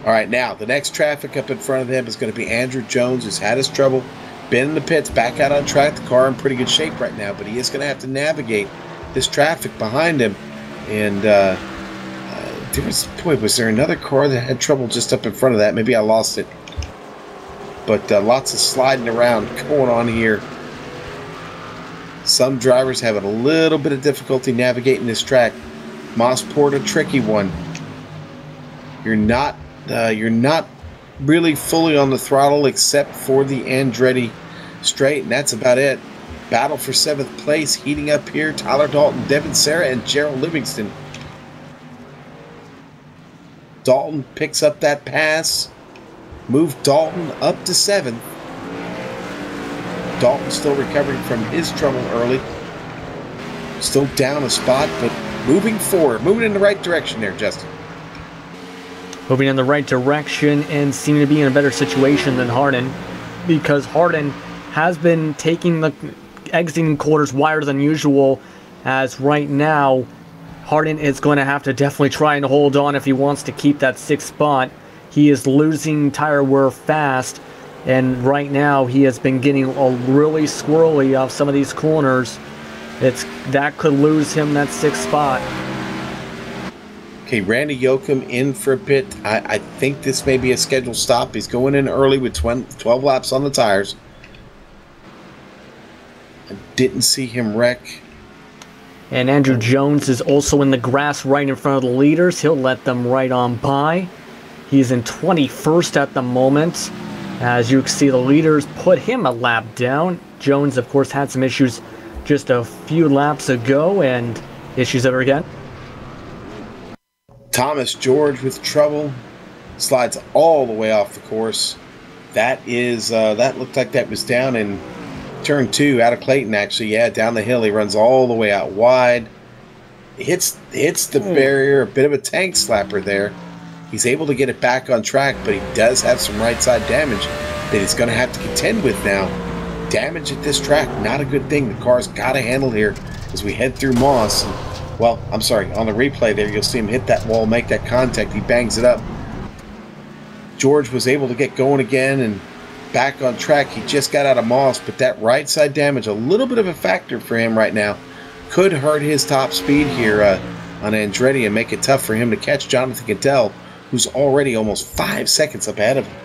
All right, now the next traffic up in front of them is going to be Andrew Jones, who's had his trouble, been in the pits, back out on track. The car in pretty good shape right now, but he is going to have to navigate this traffic behind him. And was there another car that had trouble just up in front of that? Maybe I lost it. But lots of sliding around going on here. Some drivers having a little bit of difficulty navigating this track. Mossport, a tricky one. You're not really fully on the throttle except for the Andretti straight, and that's about it. Battle for 7th place heating up here. Tyler Dalton, Devin Serra, and Gerald Livingston. Dalton picks up that pass. Moved Dalton up to 7th. Dalton still recovering from his trouble early. Still down a spot, but moving forward. Moving in the right direction there, Justin. Moving in the right direction and seeming to be in a better situation than Harden, because Harden has been taking the exiting quarters wider than usual, as right now Harden is going to have to definitely try and hold on if he wants to keep that 6th spot. He is losing tire wear fast, and right now he has been getting a really squirrely off some of these corners. That could lose him that 6th spot. Okay, Randy Yoakum in for a pit. I think this may be a scheduled stop. He's going in early with 12 laps on the tires. I didn't see him wreck. And Andrew Jones is also in the grass right in front of the leaders. He'll let them right on by. He's in 21st at the moment. As you can see, the leaders put him a lap down. Jones, of course, had some issues just a few laps ago, and issues ever again. Thomas George with trouble. Slides all the way off the course. That looked like that was down in turn 2 out of Clayton, actually. Yeah, down the hill. He runs all the way out wide. Hits the barrier. A bit of a tank slapper there. He's able to get it back on track, but he does have some right side damage that he's going to have to contend with now. Damage at this track, not a good thing. The car's got to handle here as we head through Moss. Well, I'm sorry, on the replay there, you'll see him hit that wall, make that contact. He bangs it up. George was able to get going again and back on track. He just got out of Moss, but that right side damage, a little bit of a factor for him right now. Could hurt his top speed here on Andretti and make it tough for him to catch Jonathan Cattell, who's already almost 5 seconds up ahead of him.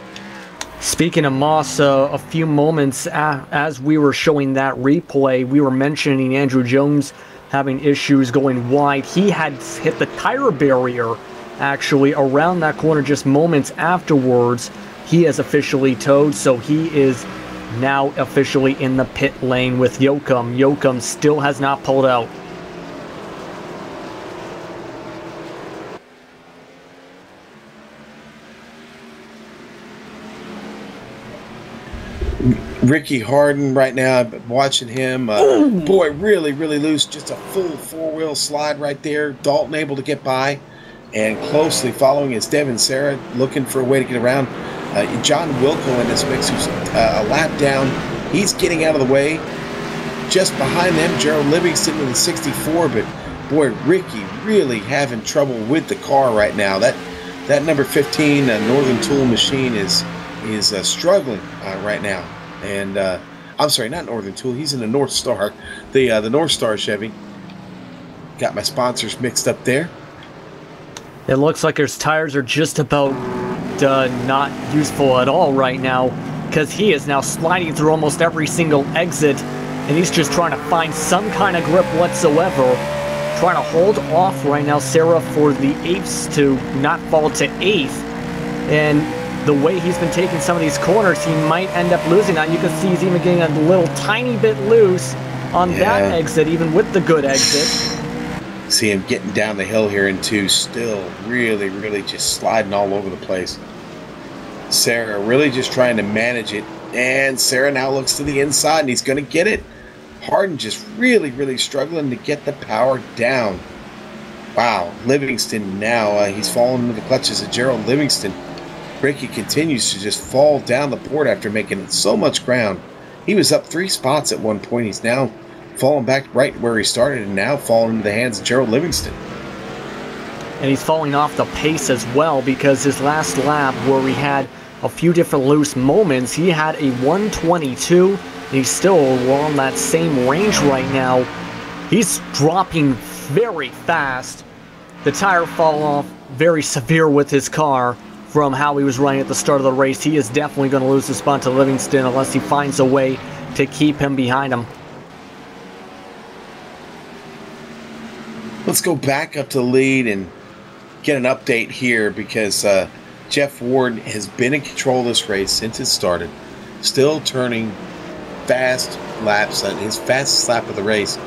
Speaking of Moss, a few moments as we were showing that replay, we were mentioning Andrew Jones having issues going wide. He had hit the tire barrier, actually, around that corner just moments afterwards. He is officially towed, so he is now officially in the pit lane with Yoakum. Yoakum still has not pulled out. Ricky Harden right now, I'm watching him. Boy, really, really loose. Just a full four-wheel slide right there. Dalton able to get by. And closely following is Devin Serra, looking for a way to get around. John Wilco in this mix, who's a lap down. He's getting out of the way. Just behind them, Gerald Livingston in the 64. But, boy, Ricky really having trouble with the car right now. That number 15 Northern Tool machine is struggling right now. And I'm sorry, not Northern Tool. He's in the North Star, the North Star Chevy. Got my sponsors mixed up there. It looks like his tires are just about not useful at all right now, because he is now sliding through almost every single exit, and he's just trying to find some kind of grip whatsoever. Trying to hold off right now, Sarah, for the 8ths to not fall to 8th. And the way he's been taking some of these corners, he might end up losing that. You can see he's even getting a little tiny bit loose on that exit, even with the good exit. See him getting down the hill here in 2, still really, really just sliding all over the place. Sarah really just trying to manage it, and Sarah now looks to the inside, and he's going to get it. Harden just really, really struggling to get the power down. Wow, Livingston now, he's falling into the clutches of Gerald Livingston. Ricky continues to just fall down the board after making so much ground. He was up 3 spots at one point. He's now falling back right where he started and now falling into the hands of Gerald Livingston. And he's falling off the pace as well, because his last lap, where we had a few different loose moments, he had a 122, and he's still along that same range right now. He's dropping very fast. The tire fall off very severe with his car from how he was running at the start of the race. He is definitely going to lose the spot to Livingston unless he finds a way to keep him behind him. Let's go back up to the lead and get an update here, because Jeff Ward has been in control of this race since it started. Still turning fast laps on his fastest lap of the race.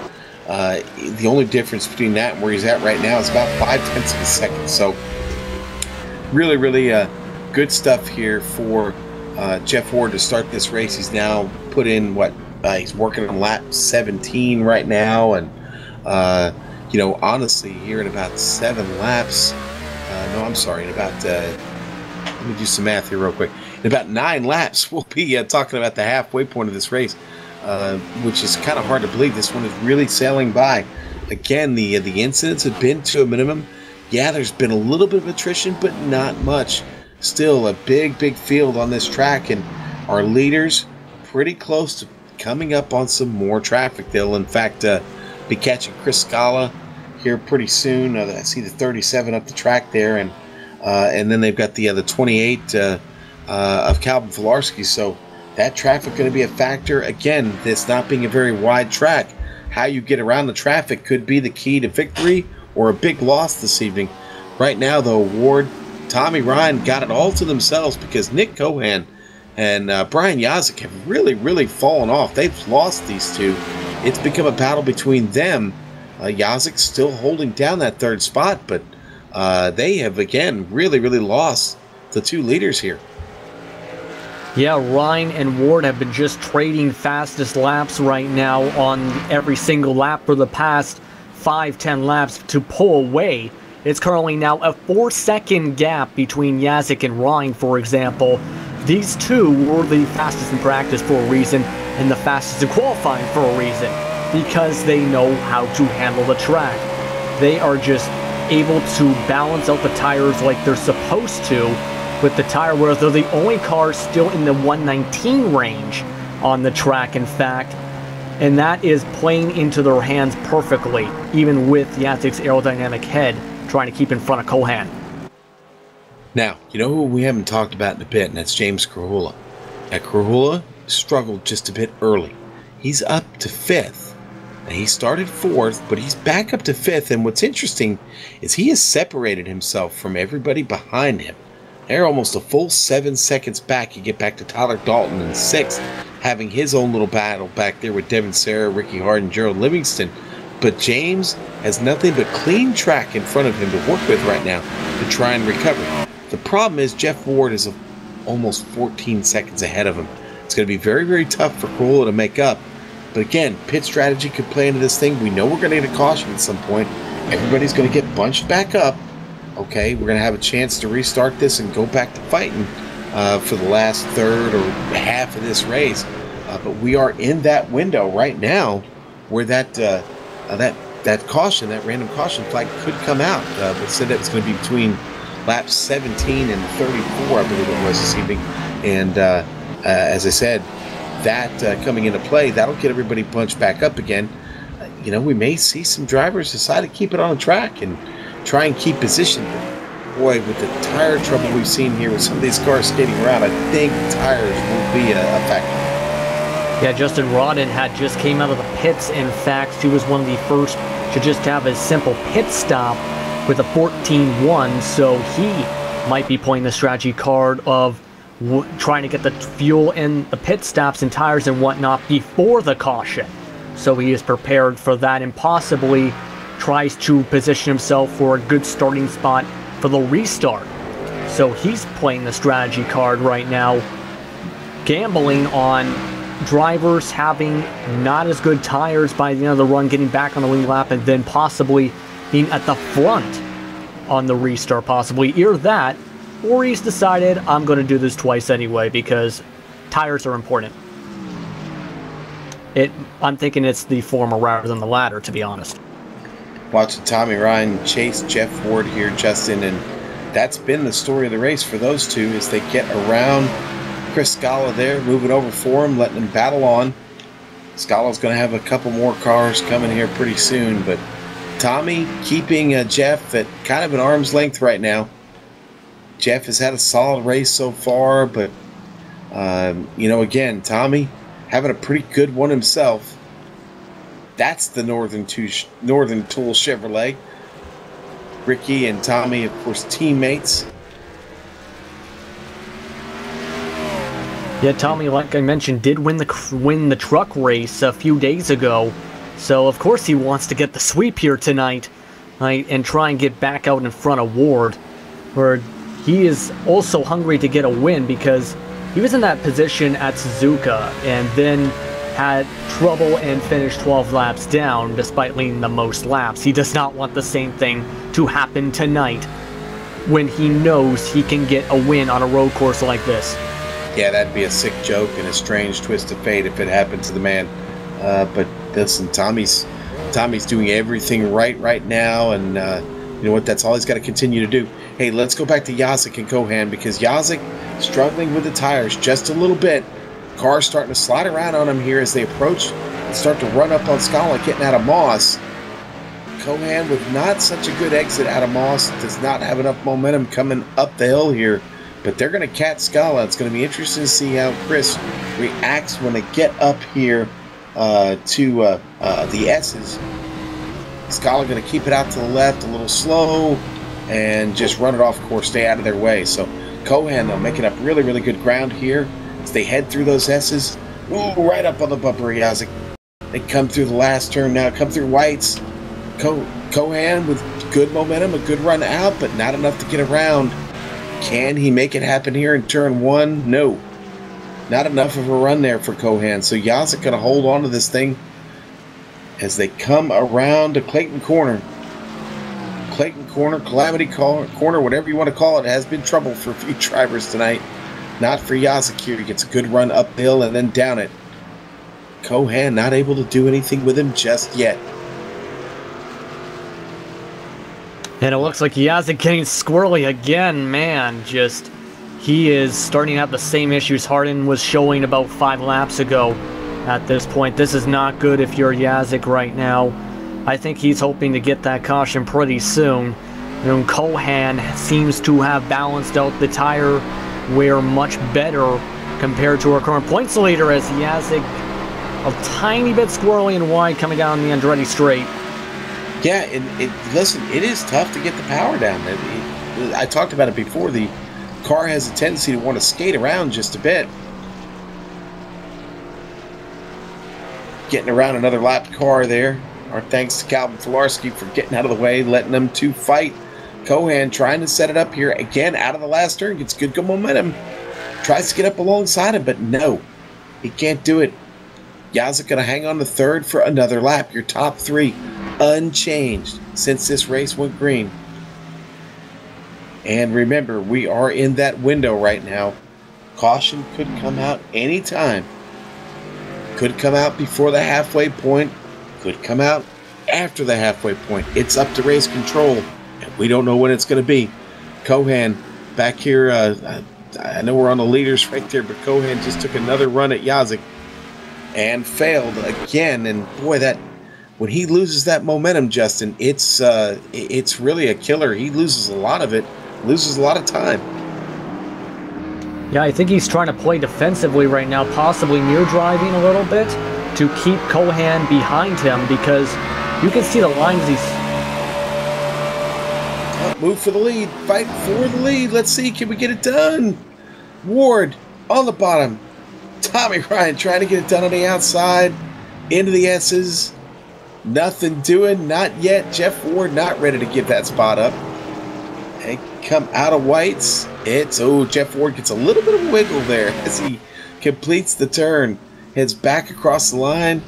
The only difference between that and where he's at right now is about 0.5 of a second. So really, really good stuff here for Jeff Ward to start this race. He's now put in he's working on lap 17 right now, and you know, honestly, here in about 7 laps, no, I'm sorry, in about, let me do some math here real quick. In about 9 laps, we'll be talking about the halfway point of this race, which is kind of hard to believe. This one is really sailing by. Again, the incidents have been to a minimum. Yeah, there's been a little bit of attrition, but not much. Still a big, big field on this track, and our leaders pretty close to coming up on some more traffic. They'll, in fact, be catching Chris Scala here pretty soon. I see the 37 up the track there, and then they've got the 28 of Calvin Filarski. So that traffic going to be a factor. Again, this not being a very wide track, how you get around the traffic could be the key to victory or a big loss this evening. Right now, though, Ward, Tommy Ryan got it all to themselves, because Nick Cohan and Brian Yazik have really, really fallen off. They've lost these two. It's become a battle between them. Yazik's still holding down that 3rd spot, but they have, again, really, really lost the 2 leaders here. Yeah, Ryan and Ward have been just trading fastest laps right now on every single lap for the past 5-10 laps to pull away. It's currently now a 4-second gap between Yazik and Ryan, for example. These two were the fastest in practice for a reason, and the fastest in qualifying for a reason, because they know how to handle the track. They are just able to balance out the tires like they're supposed to with the tire wear. They're the only cars still in the 119 range on the track, in fact, and that is playing into their hands perfectly, even with Yazik's aerodynamic head trying to keep in front of Cohan. Now, you know who we haven't talked about in a bit, and that's James Krahula. Now, Krahula struggled just a bit early. He's up to 5th. Now, he started 4th, but he's back up to 5th, and what's interesting is he has separated himself from everybody behind him. They're almost a full 7 seconds back. You get back to Tyler Dalton in 6th, having his own little battle back there with Devin Serra, Ricky Harden, Gerald Livingston. But James has nothing but clean track in front of him to work with right now to try and recover. The problem is Jeff Ward is almost 14 seconds ahead of him. It's It's going to be very, very tough for Corolla to make up. But again, pit strategy could play into this thing. We know we're going to get a caution at some point. Everybody's going to get bunched back up. Okay, we're going to have a chance to restart this and go back to fighting for the last third or half of this race. But we are in that window right now where that caution, that random caution flag could come out. But said that it's going to be between laps 17 and 34, I believe it was this evening. And as I said, that coming into play, that'll get everybody bunched back up again. You know, we may see some drivers decide to keep it on the track and try and keep position. But boy, with the tire trouble we've seen here with some of these cars skating around, I think tires will be a factor. Yeah, Justin Rodden had just came out of the pits. In fact, he was one of the first to just have a simple pit stop with a 14-1, so he might be playing the strategy card of trying to get the fuel in the pit stops and tires and whatnot before the caution. So he is prepared for that and possibly tries to position himself for a good starting spot for the restart. So he's playing the strategy card right now, gambling on drivers having not as good tires by the end of the run, getting back on the lead lap, and then possibly being at the front on the restart, possibly. Either that, or he's decided, I'm going to do this twice anyway because tires are important. I'm thinking it's the former rather than the latter, to be honest. Watching Tommy Ryan chase Jeff Ward here, Justin, and that's been the story of the race for those two as they get around Chris Scala there, moving over for him, letting him battle on. Scala's going to have a couple more cars coming here pretty soon, but Tommy keeping Jeff at kind of an arm's length right now. Jeff has had a solid race so far, but, you know, again, Tommy having a pretty good one himself. That's the Northern Tool Chevrolet. Ricky and Tommy, of course, teammates. Yeah, Tommy, like I mentioned, did win the truck race a few days ago. So, of course, he wants to get the sweep here tonight, right, and try and get back out in front of Ward, where he is also hungry to get a win because he was in that position at Suzuka and then had trouble and finished 12 laps down despite leading the most laps. He does not want the same thing to happen tonight when he knows he can get a win on a road course like this. Yeah, that'd be a sick joke and a strange twist of fate if it happened to the man. But listen, Tommy's doing everything right now, and you know what? That's all he's got to continue to do. Hey, let's go back to Yazik and Kohan because Yazik struggling with the tires just a little bit. Cars starting to slide around on him here as they approach and start to run up on Scala, getting out of Moss. Kohan with not such a good exit out of Moss, does not have enough momentum coming up the hill here, but they're going to catch Scala. It's going to be interesting to see how Chris reacts when they get up here to the S's. Scala going to keep it out to the left a little slow and just run it off course, stay out of their way. So Kohan, though, making up really, really good ground here as they head through those S's. Ooh, right up on the bumper, Yazik. They come through the last turn now, come through Whites. Kohan with good momentum, a good run out, but not enough to get around. Can he make it happen here in turn one? No. Not enough of a run there for Kohan. So Yazik going to hold on to this thing as they come around to Clayton Corner. Clayton Corner, Calamity Corner, whatever you want to call it, has been trouble for a few drivers tonight. Not for Yazik here. He gets a good run uphill and then down it. Kohan not able to do anything with him just yet. And it looks like Yazik getting squirrely again, man. Just, he is starting to have the same issues Harden was showing about 5 laps ago at this point. This is not good if you're Yazik right now. I think he's hoping to get that caution pretty soon. And Kohan seems to have balanced out the tire wear much better compared to our current points leader as Yazik a tiny bit squirrely and wide coming down the Andretti straight. Yeah, and listen, it is tough to get the power down. I talked about it before. The car has a tendency to want to skate around just a bit. Getting around another lapped car there. Our thanks to Calvin Filarski for getting out of the way, letting them two fight. Kohan trying to set it up here again out of the last turn. Gets good momentum. Tries to get up alongside him, but no. He can't do it. Yazik going to hang on to third for another lap. Your top three unchanged since this race went green. And remember, we are in that window right now. Caution could come out anytime. Could come out before the halfway point. Could come out after the halfway point. It's up to race control, and we don't know when it's going to be. Cohan back here, I know we're on the leaders right there, but Cohan just took another run at Yazik and failed again. And boy, that when he loses that momentum, Justin, it's really a killer. He loses a lot of it, loses a lot of time. Yeah, I think he's trying to play defensively right now, possibly near driving a little bit to keep Cohan behind him, because you can see the lines he's... Move for the lead, fight for the lead. Let's see, can we get it done? Ward on the bottom. Tommy Ryan trying to get it done on the outside. Into the S's. Nothing doing, not yet. Jeff Ward not ready to give that spot up. And come out of whites. Jeff Ward gets a little bit of a wiggle there as he completes the turn. Heads back across the line.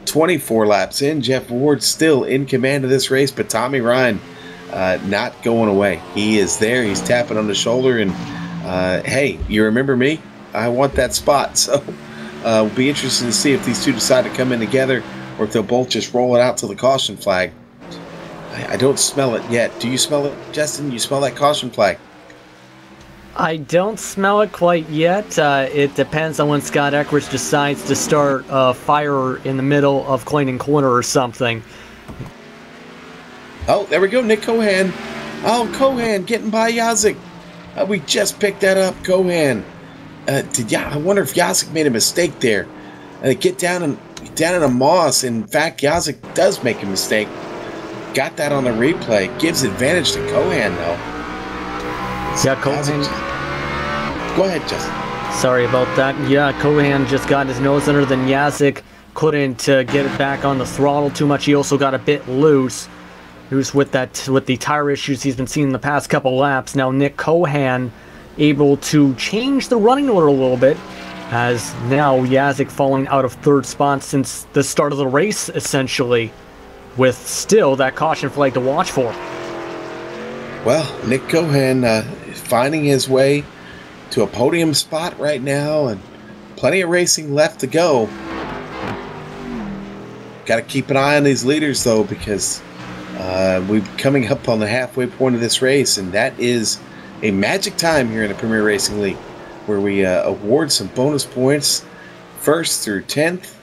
24 laps in. Jeff Ward still in command of this race, but Tommy Ryan not going away. He is there. He's tapping on the shoulder, and hey, you remember me? I want that spot. So it'll be interesting to see if these two decide to come in together or if they'll both just roll it out to the caution flag. I don't smell it yet. Do you smell it, Justin? You smell that caution flag? I don't smell it quite yet. It depends on when Scott Eckridge decides to start a fire in the middle of Clayton Corner or something. Oh, there we go, Nick Cohan. Oh, Cohan getting by Yazik. We just picked that up, Cohan. I wonder if Yazik made a mistake there. Get down in a moss. In fact, Yazik does make a mistake. Got that on the replay. Gives advantage to Cohan, though. Yeah, Cohan. Go ahead, Justin. Sorry about that. Yeah, Cohan just got his nose under the Yazik. Couldn't get it back on the throttle too much. He also got a bit loose. Loose with the tire issues he's been seeing in the past couple laps. Now Nick Cohan able to change the running order a little bit, as now Yazik falling out of third spot since the start of the race, essentially, with still that caution flag to watch for. Well, Nick Cohan finding his way to a podium spot right now, and plenty of racing left to go. Got to keep an eye on these leaders, though, because we're coming up on the halfway point of this race, and that is a magic time here in the Premier Racing League, where we award some bonus points 1st through 10th.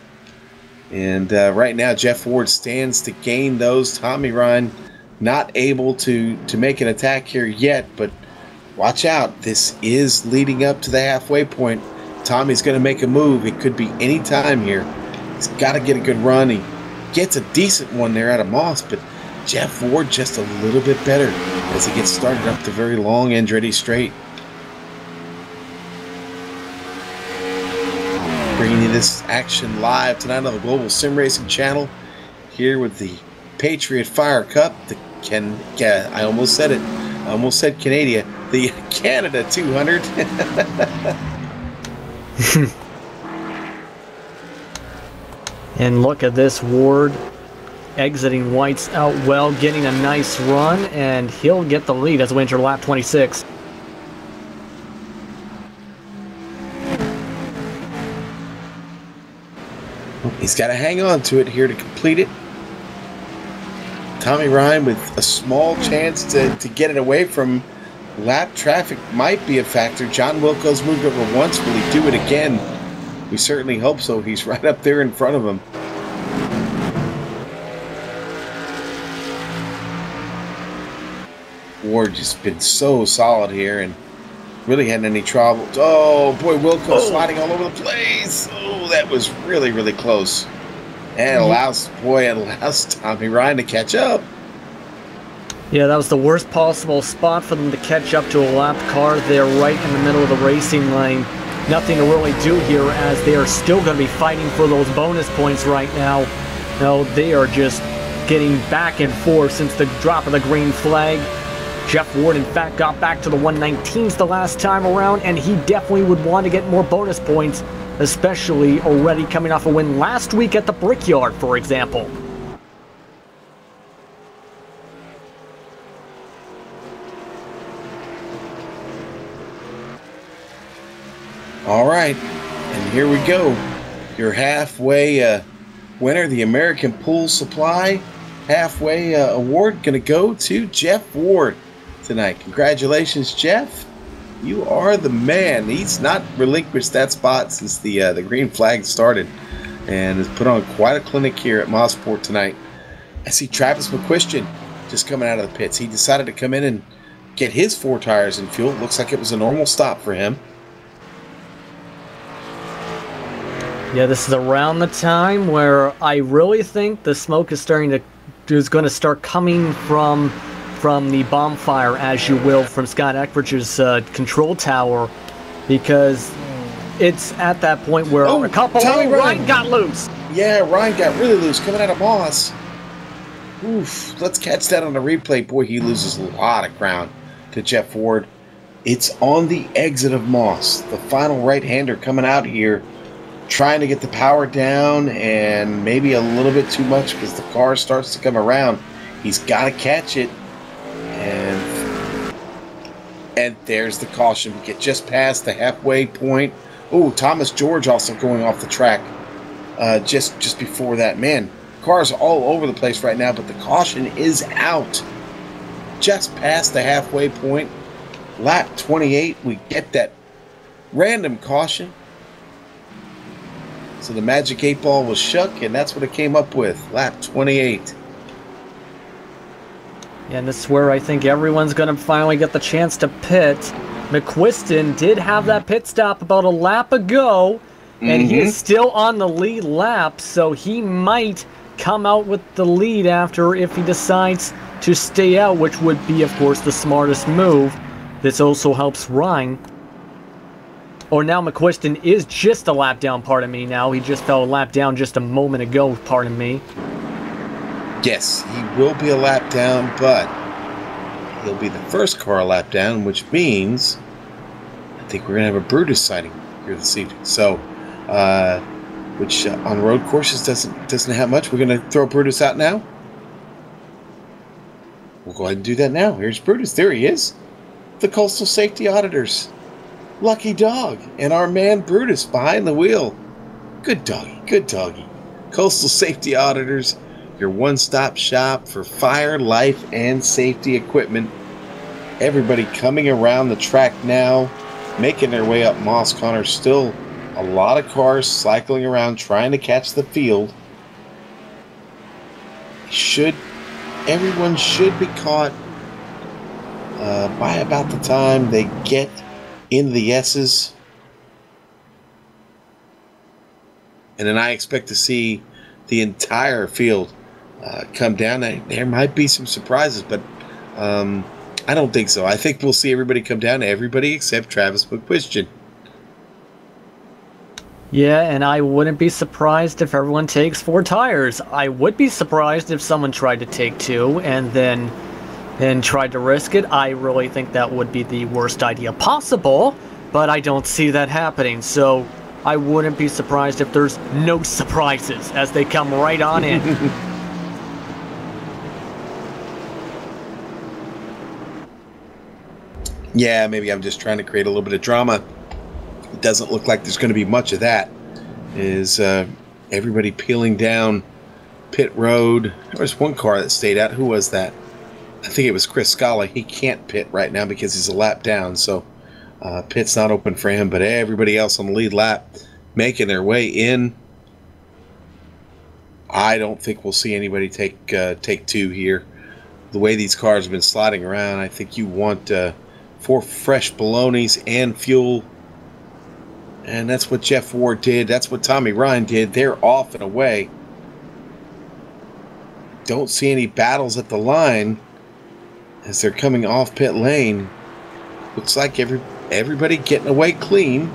And right now, Jeff Ward stands to gain those. Tommy Ryan not able to make an attack here yet, but watch out. This is leading up to the halfway point. Tommy's going to make a move. It could be any time here. He's got to get a good run. He gets a decent one there out of Moss, but Jeff Ward just a little bit better as he gets started up the very long Andretti straight. Bringing you this action live tonight on the Global Sim Racing channel here with the Patriot Fire Cup, I almost said it. I almost said Canada. The Canada 200. And look at this, Ward exiting whites out well, getting a nice run, and he'll get the lead as we enter lap 26. He's got to hang on to it here to complete it. Tommy Ryan with a small chance to get it away from lap traffic might be a factor. John Wilco's moved over once. Will he do it again? We certainly hope so. He's right up there in front of him. Ward just been so solid here and really hadn't any trouble. Oh boy, Wilco sliding all over the place. Oh, that was really, really close. And it allows Tommy Ryan to catch up. Yeah, that was the worst possible spot for them to catch up to a lapped car there right in the middle of the racing lane. Nothing to really do here as they are still going to be fighting for those bonus points right now. No, they are just getting back and forth since the drop of the green flag. Jeff Ward, in fact, got back to the 119s the last time around, and he definitely would want to get more bonus points especially already coming off a win last week at the Brickyard, for example. All right, and here we go. Your halfway winner, the American Pool Supply halfway award, going to go to Jeff Ward tonight. Congratulations, Jeff. You are the man. He's not relinquished that spot since the green flag started, and has put on quite a clinic here at Mosport tonight. I see Travis McQuistion just coming out of the pits. He decided to come in and get his 4 tires in fuel. Looks like it was a normal stop for him. Yeah, this is around the time where I really think the smoke is going to start coming from the bonfire, as you will, from Scott Eckridge's control tower, because it's at that point where a couple. Ryan got loose. Yeah, Ryan got really loose coming out of Moss. Oof, let's catch that on the replay. Boy, he loses a lot of ground to Jeff Ward. It's on the exit of Moss. The final right-hander coming out here, trying to get the power down, and maybe a little bit too much because the car starts to come around. He's got to catch it, and there's the caution. We get just past the halfway point. Oh, Thomas George also going off the track just before that. Man, cars all over the place right now, but the caution is out. Just past the halfway point, lap 28, we get that random caution. So the magic 8 ball was shook, and that's what it came up with, lap 28. Yeah, and this is where I think everyone's going to finally get the chance to pit. McQuiston did have that pit stop about a lap ago, and he is still on the lead lap, so he might come out with the lead after if he decides to stay out, which would be, of course, the smartest move. This also helps Ryan. Or now McQuiston is just a lap down, pardon me now. He just fell a lap down just a moment ago, pardon me. Yes, he will be a lap down, but he'll be the first car a lap down, which means I think we're going to have a Brutus sighting here this evening. So, which on road courses doesn't have much. We're going to throw Brutus out now. We'll go ahead and do that now. Here's Brutus. There he is. The Coastal Safety Auditors. Lucky dog, and our man Brutus behind the wheel. Good doggy, good doggy. Coastal Safety Auditors, your one-stop shop for fire, life, and safety equipment. Everybody coming around the track now, making their way up Moss Connor. Still a lot of cars cycling around trying to catch the field. Everyone should be caught by about the time they get in the S's. And then I expect to see the entire field come down. There might be some surprises, but I don't think so. I think we'll see everybody come down, everybody except Travis McQuistion. Yeah, and I wouldn't be surprised if everyone takes 4 tires. I would be surprised if someone tried to take 2 and then tried to risk it. I really think that would be the worst idea possible, but I don't see that happening. So I wouldn't be surprised if there's no surprises as they come right on in. Yeah, maybe I'm just trying to create a little bit of drama. It doesn't look like there's going to be much of that. Is everybody peeling down pit road? There was one car that stayed out. Who was that? I think it was Chris Scala. He can't pit right now because he's a lap down, so pit's not open for him. But everybody else on the lead lap making their way in. I don't think we'll see anybody take 2 here. The way these cars have been sliding around, I think you want 4 fresh balonies and fuel. And that's what Jeff Ward did. That's what Tommy Ryan did. They're off and away. Don't see any battles at the line as they're coming off pit lane. Looks like everybody getting away clean.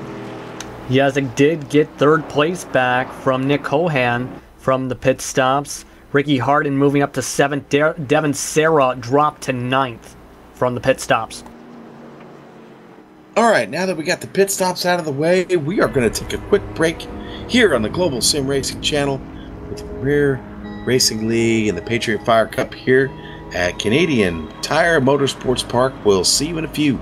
Yazek did get 3rd place back from Nick Hohan from the pit stops. Ricky Harden moving up to 7th. Devin Serra dropped to 9th from the pit stops. All right, now that we got the pit stops out of the way, we are going to take a quick break here on the Global Sim Racing channel with the Career Racing League and the Patriot Fire Cup here at Canadian Tire Motorsports Park. We'll see you in a few.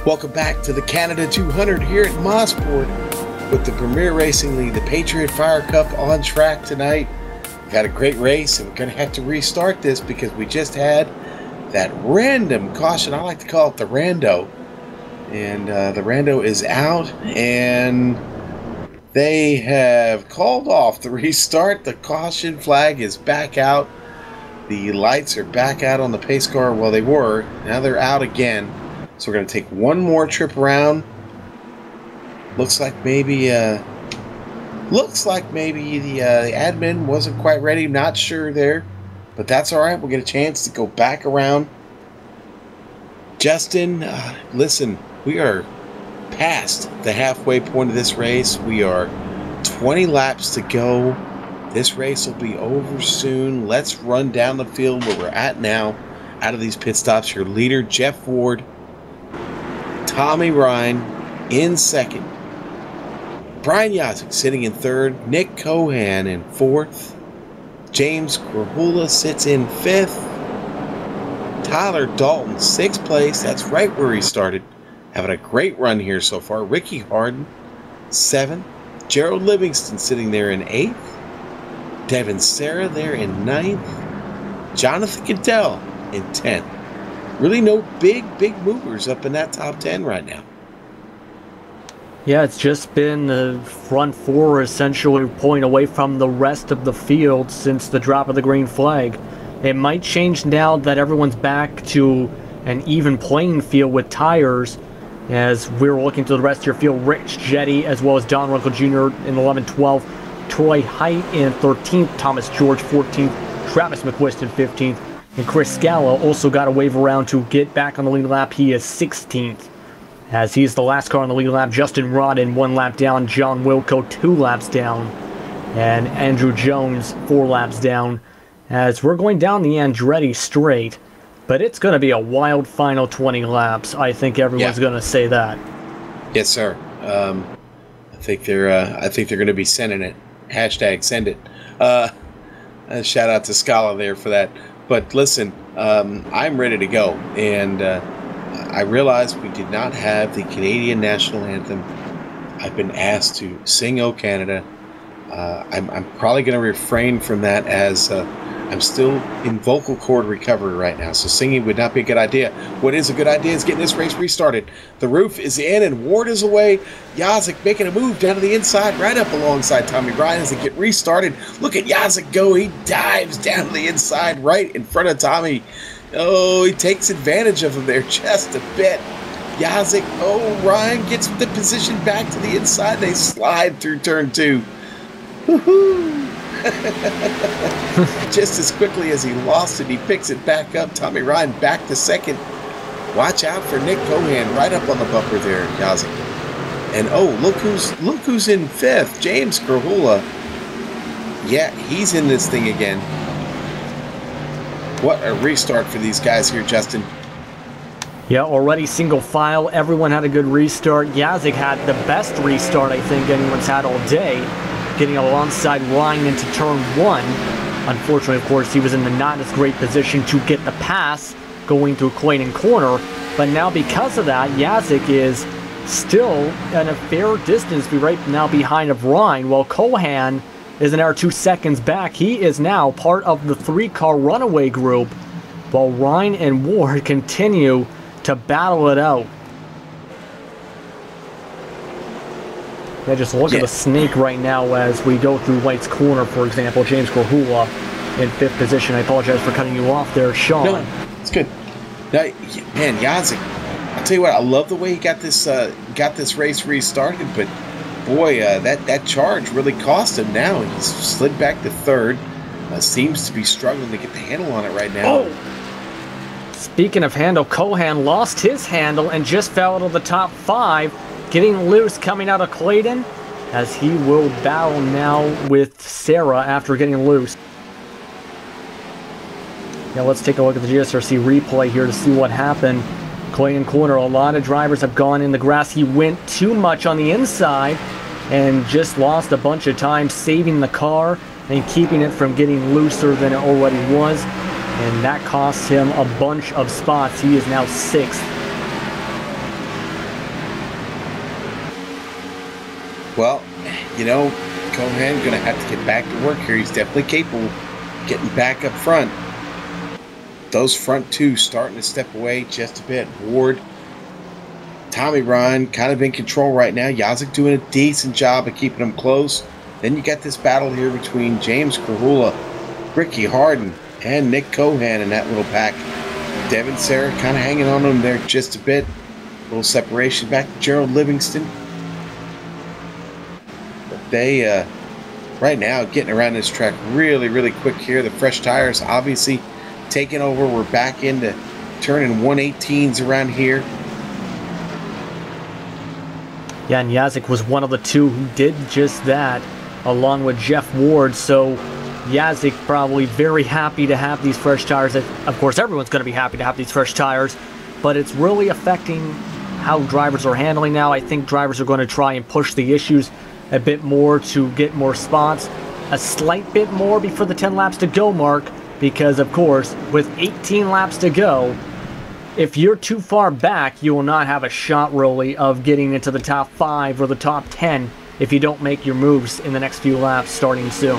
Welcome back to the Canada 200 here at Mosport with the Premier Racing League, the Patriot Fire Cup on track tonight. We got a great race, and we're going to have to restart this because we just had that random caution. I like to call it the rando. And the rando is out, and they have called off the restart. The caution flag is back out. The lights are back out on the pace car. Well, they were. Now they're out again. So we're going to take one more trip around. Looks like maybe the admin wasn't quite ready. Not sure there, but that's all right. We'll get a chance to go back around. Justin, listen, we are past the halfway point of this race. We are 20 laps to go. This race will be over soon. Let's run down the field where we're at now. Out of these pit stops, your leader, Jeff Ward. Tommy Ryan in second. Brian Yazik sitting in third. Nick Cohan in fourth. James Krahula sits in fifth. Tyler Dalton, sixth place. That's right where he started. Having a great run here so far. Ricky Harden, seventh. Gerald Livingston sitting there in eighth. Devin Serra there in ninth. Jonathan Goodell and 10. Really no big movers up in that top 10 right now. Yeah, it's just been the front four essentially pulling away from the rest of the field since the drop of the green flag. It might change now that everyone's back to an even playing field with tires. As we're looking to the rest of your field, Rich Jetty as well as Don Runkle Jr. in 11th, 12th, Troy Height in 13th, Thomas George 14th, Travis McQuist in 15th, and Chris Scala also got a wave around to get back on the lead lap. He is 16th. As he's the last car on the lead lap, Justin Rodden 1 lap down, John Wilco 2 laps down, and Andrew Jones 4 laps down. As we're going down the Andretti straight, but it's going to be a wild final 20 laps. I think everyone's going to say that. Yes, sir. I think they're going to be sending it. Hashtag send it. Shout out to Scala there for that. But listen, I'm ready to go, and I realized we did not have the Canadian national anthem. I've been asked to sing "O Canada." I'm probably going to refrain from that as I'm still in vocal cord recovery right now, so singing would not be a good idea. What is a good idea is getting this race restarted. The roof is in and Ward is away. Yazik making a move down to the inside, right up alongside Tommy Ryan as they get restarted. Look at Yazik go. He dives down to the inside right in front of Tommy. Oh, he takes advantage of him there just a bit. Yazik, Ryan gets the position back to the inside. They slide through turn 2. Woohoo! Just as quickly as he lost it, he picks it back up. Tommy Ryan back to second. Watch out for Nick Cohan right up on the bumper there, Yazik. And look who's in 5th, James Krahula. Yeah, he's in this thing again. What a restart for these guys here, Justin. Yeah, already single file. Everyone had a good restart. Yazik had the best restart I think anyone's had all day, getting alongside Ryan into turn 1. Unfortunately, of course, he was in the not as great position to get the pass going through Clayton Corner. But now because of that, Yazik is still at a fair distance right now behind of Ryan, while Cohan is an hour 2 seconds back. He is now part of the 3-car runaway group, while Ryan and Ward continue to battle it out. Yeah, just look at the snake right now as we go through White's corner, for example. James Krahula in 5th position. I apologize for cutting you off there, Sean. No, it's good. Now, man, Yazik, I'll tell you what, I love the way he got this race restarted, but boy, that charge really cost him now. He's slid back to 3rd. Seems to be struggling to get the handle on it right now. Speaking of handle, Cohan lost his handle and just fell out of the top 5. Getting loose coming out of Clayton, as he will battle now with Sarah after getting loose. Now let's take a look at the GSRC replay here to see what happened. Clayton Corner, a lot of drivers have gone in the grass. He went too much on the inside and just lost a bunch of time saving the car and keeping it from getting looser than it already was. And that cost him a bunch of spots. He is now 6th. Well, you know, Cohan going to have to get back to work here. He's definitely capable of getting back up front. Those front 2 starting to step away just a bit. Ward, Tommy Ryan kind of in control right now. Yazik doing a decent job of keeping them close. Then you got this battle here between James Krahula, Ricky Harden, and Nick Cohan in that little pack. Devin Sarah kind of hanging on them there just a bit. A little separation back to Gerald Livingston. They, right now, getting around this track really, really quick here. The fresh tires obviously taking over. We're back into turning 118s around here. Yeah, and Yazik was one of the 2 who did just that, along with Jeff Ward. So Yazik probably very happy to have these fresh tires. Of course, everyone's going to be happy to have these fresh tires, but it's really affecting how drivers are handling now. I think drivers are going to try and push the issues a bit more to get more spots, a slight bit more before the 10 laps to go mark, because of course with 18 laps to go, if you're too far back, you will not have a shot really of getting into the top 5 or the top 10 if you don't make your moves in the next few laps starting soon.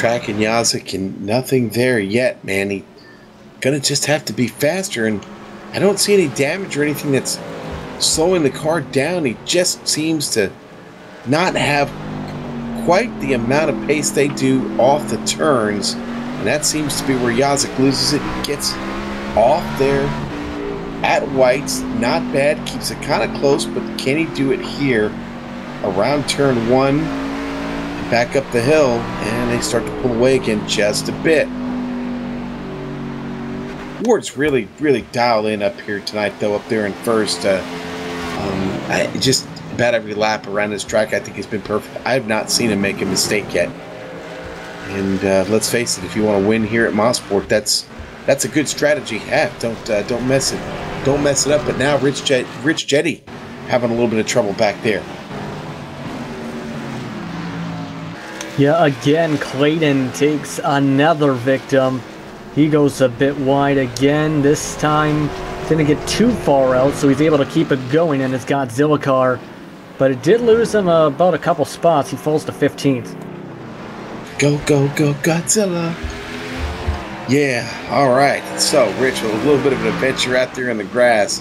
tracking Yazik and nothing there yet, man. He gonna just have to be faster, and I don't see any damage or anything that's slowing the car down. He just seems to not have quite the amount of pace they do off the turns, and that seems to be where Yazik loses it. Gets off there at White's, not bad, keeps it kind of close, but can he do it here around turn 1 and back up the hill, and they start to pull away again just a bit. Ward's really dialed in up here tonight, though, up there in first. Just about every lap around this track, I think he's been perfect. I have not seen him make a mistake yet. And let's face it, if you want to win here at Mosport, that's a good strategy to have. Don't mess it up. But now Rich Jetty having a little bit of trouble back there. Yeah, again, Clayton takes another victim. He goes a bit wide again. This time, didn't get too far out, so he's able to keep it going in his Godzilla car. But it did lose him about a couple spots. He falls to 15th. Go, go, go, Godzilla. Yeah, all right. So, Rich, with a little bit of an adventure out there in the grass.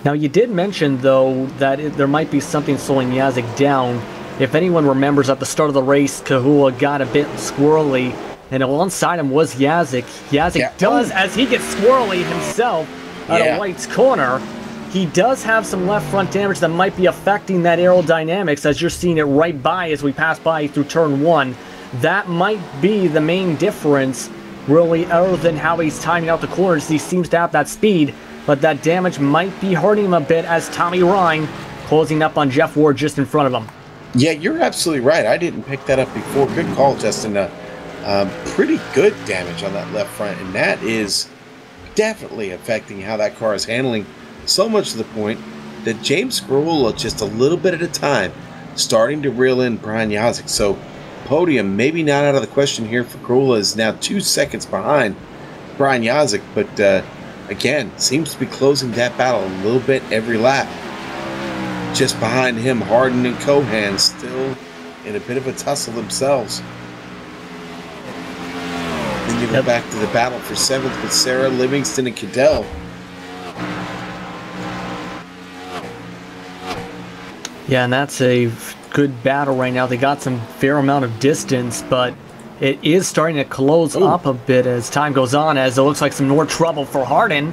Now, you did mention, though, that there might be something slowing Yazik down. If anyone remembers, at the start of the race, Kahua got a bit squirrely, and alongside him was Yazik. Yazik does, as he gets squirrely himself out of White's corner, he does have some left front damage that might be affecting that aerodynamics, as you're seeing it right by as we pass by through turn 1. That might be the main difference, really, other than how he's timing out the corners. He seems to have that speed, but that damage might be hurting him a bit as Tommy Ryan closing up on Jeff Ward just in front of him. Yeah, you're absolutely right. I didn't pick that up before. Good call, Justin. Pretty good damage on that left front, and that is definitely affecting how that car is handling, so much to the point that James Scarola, just a little bit at a time, starting to reel in Brian Yazik. So podium maybe not out of the question here for Scarola, is now 2 seconds behind Brian Yazik, but again, seems to be closing that battle a little bit every lap. Just behind him, Harden and Cohan still in a bit of a tussle themselves. Then you go back to the battle for 7th with Sarah, Livingston, and Cadell. Yeah, and that's a good battle right now. They got some fair amount of distance, but it is starting to close up a bit as time goes on, as it looks like some more trouble for Harden.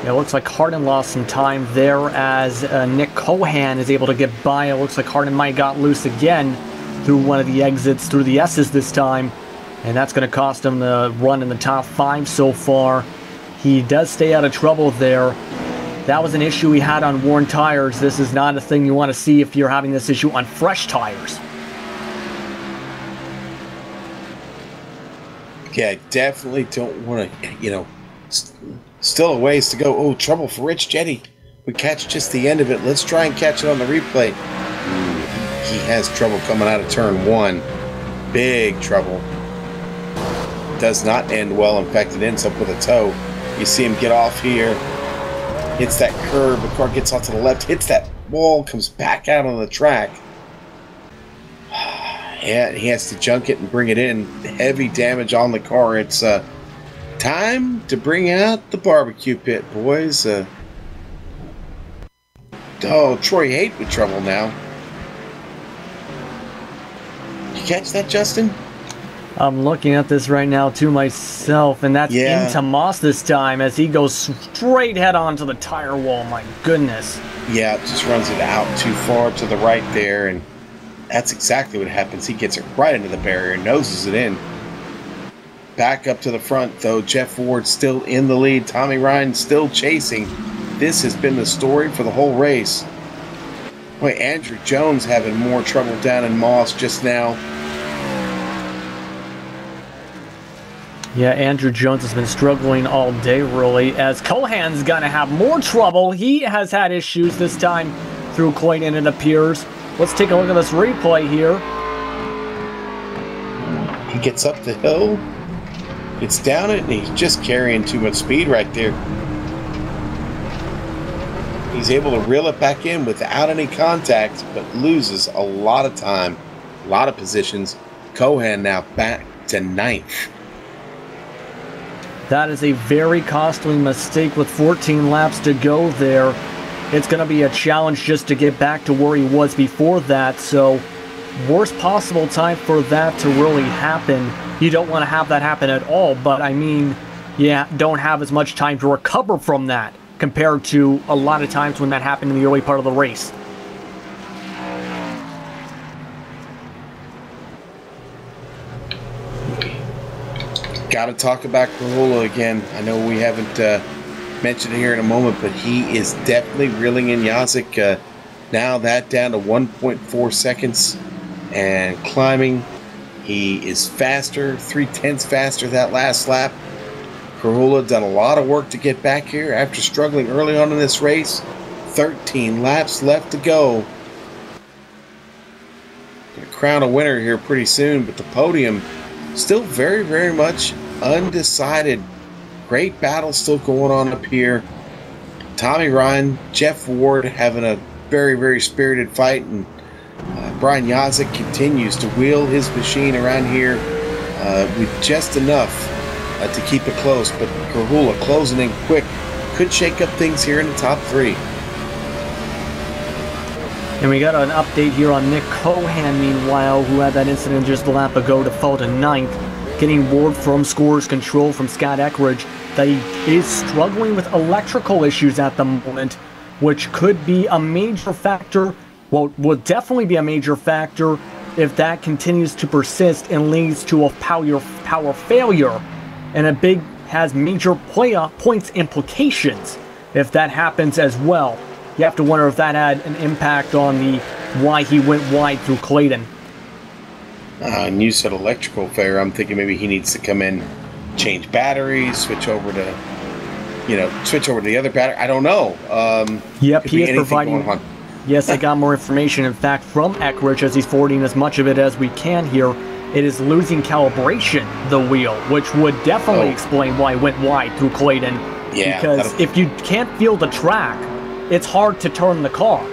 It looks like Harden lost some time there as Nick Cohan is able to get by. It looks like Harden might have got loose again through one of the exits through the S's this time, and that's going to cost him the run in the top 5 so far. He does stay out of trouble there. That was an issue he had on worn tires. This is not a thing you want to see if you're having this issue on fresh tires. Yeah, definitely don't want to, still a ways to go. Oh, trouble for Rich Jetty. We catch just the end of it. Let's try and catch it on the replay. He has trouble coming out of turn 1. Big trouble. Does not end well. In fact, it ends up with a tow. You see him get off here. Hits that curb. The car gets off to the left. Hits that wall. Comes back out on the track. Yeah, he has to junk it and bring it in. Heavy damage on the car. It's time to bring out the barbecue pit, boys. Troy Haight with trouble now. You catch that, Justin? I'm looking at this right now to myself, and that's into Moss this time as he goes straight head on to the tire wall. My goodness. Yeah, just runs it out too far to the right there, and that's exactly what happens. He gets it right into the barrier, noses it in. Back up to the front, though. Jeff Ward still in the lead. Tommy Ryan still chasing. This has been the story for the whole race. Boy, Andrew Jones having more trouble down in Moss just now. Yeah, Andrew Jones has been struggling all day, really, as Cohan's going to have more trouble. He has had issues this time through Clayton, it appears. Let's take a look at this replay here. He gets up the hill. It's down it, and he's just carrying too much speed right there. He's able to reel it back in without any contact, but loses a lot of time, a lot of positions. Cohan now back to 9th. That is a very costly mistake with 14 laps to go there. It's going to be a challenge just to get back to where he was before that, so worst possible time for that to really happen. You don't want to have that happen at all, but I mean, yeah, don't have as much time to recover from that compared to a lot of times when that happened in the early part of the race. Got to talk about Corolla again. I know we haven't mentioned it here in a moment, but he is definitely reeling in Yazik. Now that down to 1.4 seconds and climbing. He is faster, 0.3 faster that last lap. Corolla done a lot of work to get back here after struggling early on in this race. 13 laps left to go. Gonna crown a winner here pretty soon, but the podium still very, very much undecided. Great battle still going on up here. Tommy Ryan, Jeff Ward having a very, very spirited fight, and Brian Yazik continues to wheel his machine around here with just enough to keep it close, but Corolla closing in quick could shake up things here in the top 3. And we got an update here on Nick Cohan, meanwhile, who had that incident just a lap ago to fall to 9th, getting word from Scores Control from Scott Eckridge that he is struggling with electrical issues at the moment, which could be a major factor. Well, would definitely be a major factor if that continues to persist and leads to a power failure, and has major points implications if that happens as well. You have to wonder if that had an impact on why he went wide through Clayton. And you said electrical failure. I'm thinking maybe he needs to come in, change batteries, switch over to the other battery. I don't know. Yep, he is providing. Yes, I got more information, in fact, from Eckridge, as he's forwarding as much of it as we can here. It is losing calibration, the wheel, which would definitely explain why it went wide through Clayton. Yeah, because if you can't feel the track, it's hard to turn the car.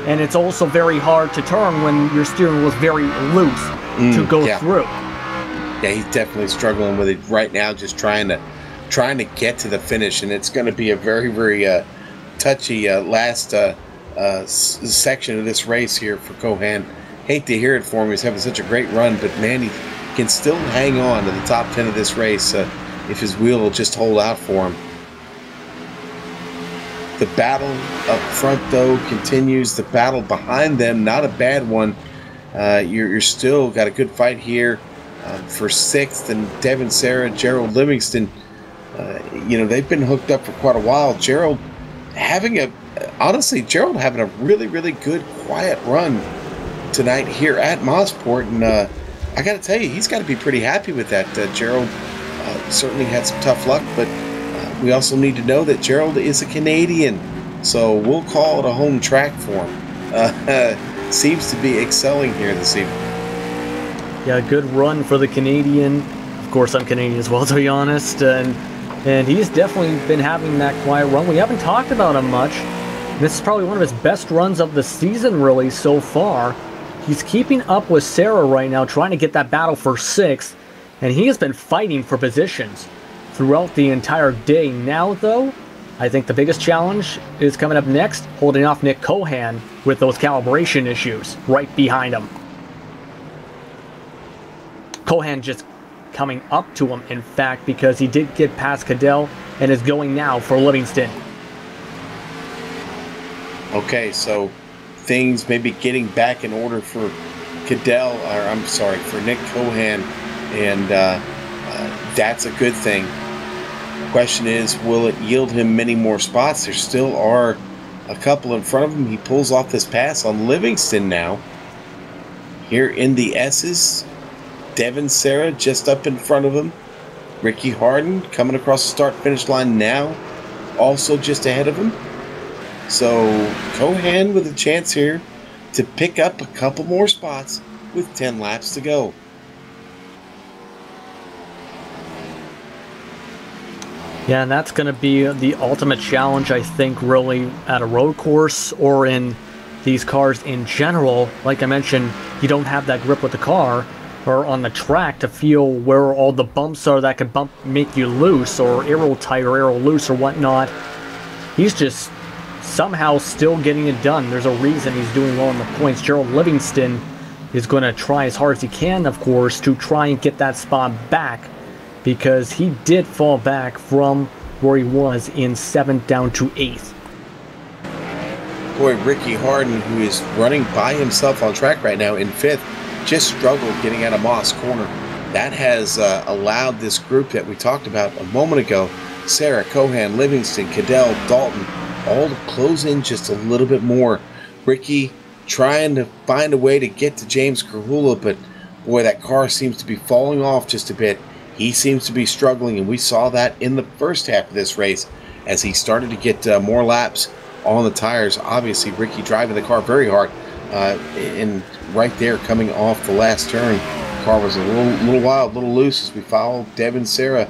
And it's also very hard to turn when your steering wheel is very loose to go through. Yeah, he's definitely struggling with it right now, just trying to get to the finish, and it's going to be a very, very touchy last section of this race here for Cohan. Hate to hear it for him. He's having such a great run, but man, he can still hang on to the top 10 of this race if his wheel will just hold out for him. The battle up front, though, continues. The battle behind them, not a bad one. You're still got a good fight here for 6th, and Devin Sarah, Gerald Livingston. They've been hooked up for quite a while. Gerald having a really, really good, quiet run tonight here at Mosport, and I got to tell you, he's got to be pretty happy with that. Gerald certainly had some tough luck, but we also need to know that Gerald is a Canadian, so we'll call it a home track for him. Seems to be excelling here this evening. Yeah, good run for the Canadian. Of course, I'm Canadian as well, to be honest, and he's definitely been having that quiet run. We haven't talked about him much. This is probably one of his best runs of the season, really, so far. He's keeping up with Sarah right now, trying to get that battle for 6th, and he has been fighting for positions throughout the entire day. Now, though, I think the biggest challenge is coming up next, holding off Nick Cohan with those calibration issues right behind him. Cohan just coming up to him, in fact, because he did get past Cadell and is going now for Livingston. Okay, so things maybe getting back in order for for Nick Cohan, and that's a good thing. The question is, will it yield him many more spots? There still are a couple in front of him. He pulls off this pass on Livingston now. Here in the S's, Devin Sarah just up in front of him. Ricky Harden coming across the start-finish line now, also just ahead of him. So Cohan with a chance here to pick up a couple more spots with 10 laps to go. Yeah, and that's going to be the ultimate challenge, I think, really at a road course or in these cars in general. Like I mentioned, you don't have that grip with the car or on the track to feel where all the bumps are that could make you loose, or aero tight or aero loose or whatnot. He's just somehow still getting it done. There's a reason he's doing well in the points. Gerald Livingston is going to try as hard as he can, of course, to try and get that spot back, because he did fall back from where he was in 7th down to 8th. Boy, Ricky Harden, who is running by himself on track right now in 5th, just struggled getting out of Moss Corner. That has allowed this group that we talked about a moment ago, Sarah, Cohan, Livingston, Cadell, Dalton, all to close in just a little bit more. Ricky trying to find a way to get to James Kahula, but boy, that car seems to be falling off just a bit. He seems to be struggling, and we saw that in the first half of this race as he started to get more laps on the tires. Obviously, Ricky driving the car very hard, and right there coming off the last turn, the car was a little wild, a little loose as we followed Devin Serra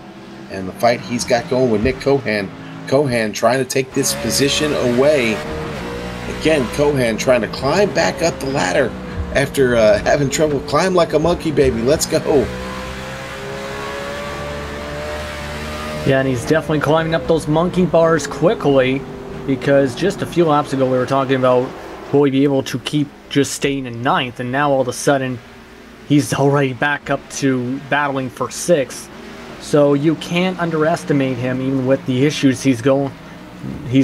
and the fight he's got going with Nick Cohan. Cohan trying to take this position away. Again, Cohan trying to climb back up the ladder after having trouble. Climb like a monkey, baby. Let's go. Yeah, and he's definitely climbing up those monkey bars quickly, because just a few laps ago we were talking about will he be able to keep just staying in 9th, and now all of a sudden he's already back up to battling for 6th. So you can't underestimate him, even with the issues he's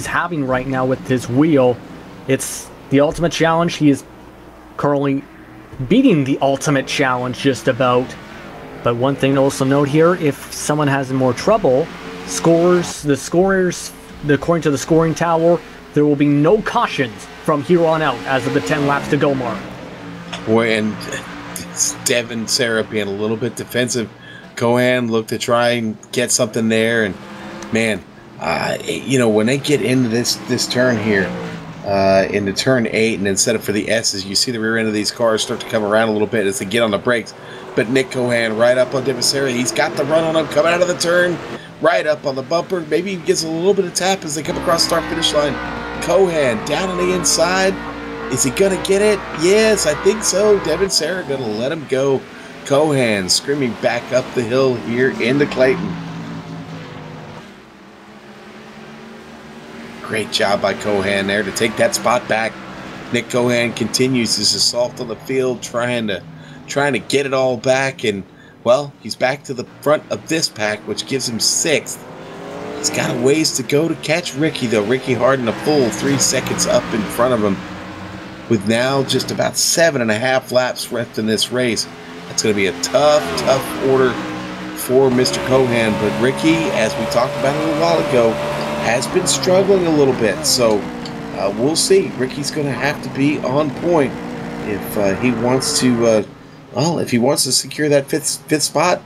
having right now with his wheel. It's the ultimate challenge. He is currently beating the ultimate challenge just about. But one thing to also note here, if someone has more trouble, according to the scoring tower, there will be no cautions from here on out as of the 10 laps to go mark. Boy, and Devin Serra being a little bit defensive. Cohan looked to try and get something there, and man, when they get into this turn here, into turn 8, and instead of for the S's, you see the rear end of these cars start to come around a little bit as they get on the brakes. But Nick Cohan right up on Devin Serra. He's got the run on him coming out of the turn, right up on the bumper. Maybe he gets a little bit of tap as they come across the start-finish line. Cohan down on the inside. Is he going to get it? Yes, I think so. Devin Serra going to let him go. Cohan screaming back up the hill here into Clayton. Great job by Cohan there to take that spot back. Nick Cohan continues his assault on the field, trying to get it all back, and well, he's back to the front of this pack, which gives him 6th. He's got a ways to go to catch Ricky, though. Ricky Harden a full 3 seconds up in front of him, with now just about 7.5 laps left in this race. That's going to be a tough order for Mr. Cohan, but Ricky, as we talked about a little while ago, has been struggling a little bit, so we'll see. Ricky's going to have to be on point if he wants to secure that fifth spot.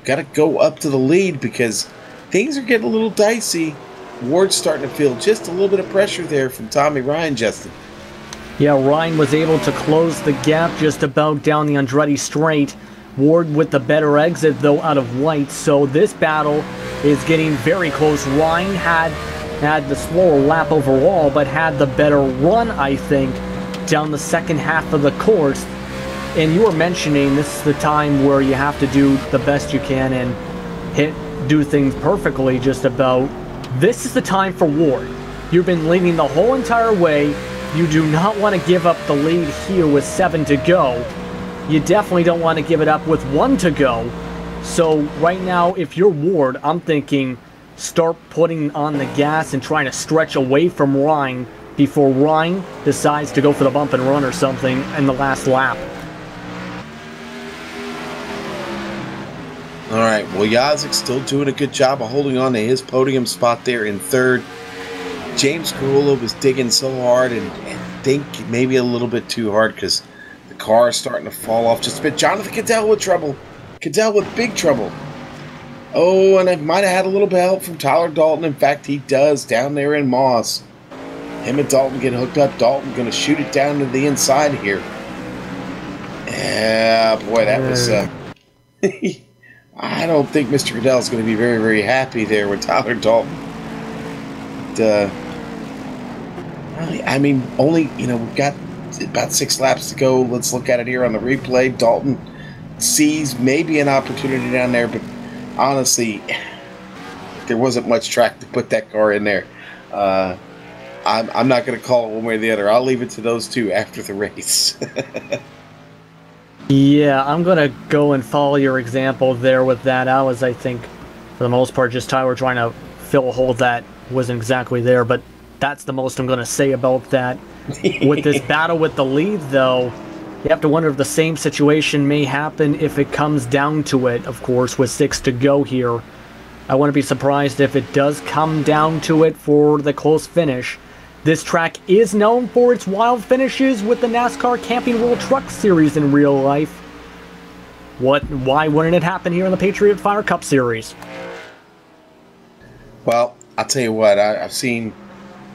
Got to go up to the lead, because things are getting a little dicey. Ward's starting to feel just a little bit of pressure there from Tommy Ryan, Justin. Yeah, Ryan was able to close the gap just about down the Andretti straight. Ward with the better exit, though, out of white. So this battle is getting very close. Ryan had the slower lap overall, but had the better run, I think, down the second half of the course. And you were mentioning this is the time where you have to do the best you can and do things perfectly, just about. This is the time for Ward. You've been leading the whole entire way. You do not want to give up the lead here with 7 to go. You definitely don't want to give it up with 1 to go. So right now, if you're Ward, I'm thinking start putting on the gas and trying to stretch away from Ryan before Ryan decides to go for the bump and run or something in the last lap. All right, well, Yazik's still doing a good job of holding on to his podium spot there in 3rd. James Kahula was digging so hard, and think maybe a little bit too hard, because the car is starting to fall off just a bit. Jonathan Cadell with trouble. Cadell with big trouble. Oh, and it might have had a little bit of help from Tyler Dalton. In fact, he does down there in Moss. Him and Dalton get hooked up. Dalton going to shoot it down to the inside here. Yeah, boy, that was I don't think Mr. Goodell is going to be very, very happy there with Tyler Dalton. But, I mean, only, we've got about 6 laps to go. Let's look at it here on the replay. Dalton sees maybe an opportunity down there, but honestly, there wasn't much track to put that car in there. I'm not going to call it one way or the other. I'll leave it to those two after the race. Yeah, I'm going to go and follow your example there with that. I think, for the most part, just Tyler trying to fill a hole that wasn't exactly there, but that's the most I'm going to say about that. With this battle with the lead, though, you have to wonder if the same situation may happen if it comes down to it, of course, with 6 to go here. I wouldn't be surprised if it does come down to it for the close finish. This track is known for its wild finishes with the NASCAR Camping World Truck Series in real life. Why wouldn't it happen here in the Patriot Fire Cup Series? Well, I'll tell you what, I've seen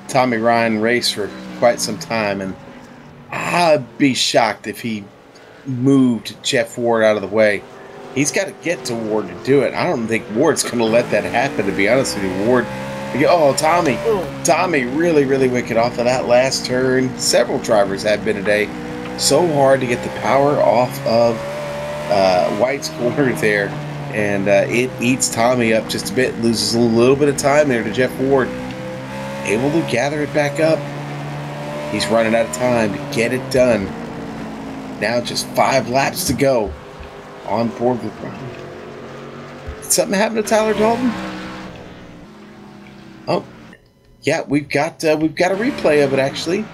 Tommy Ryan race for quite some time, and I'd be shocked if he moved Jeff Ward out of the way. He's got to get to Ward to do it. I don't think Ward's going to let that happen, to be honest with you. Ward, Tommy really, really wicked off of that last turn. Several drivers have been today. So hard to get the power off of White's corner there, and it eats Tommy up just a bit. Loses a little bit of time there to Jeff Ward. Able to gather it back up. He's running out of time to get it done. Now just 5 laps to go. On board with Ryan. Did something happen to Tyler Dalton? Oh, yeah, we've got a replay of it actually.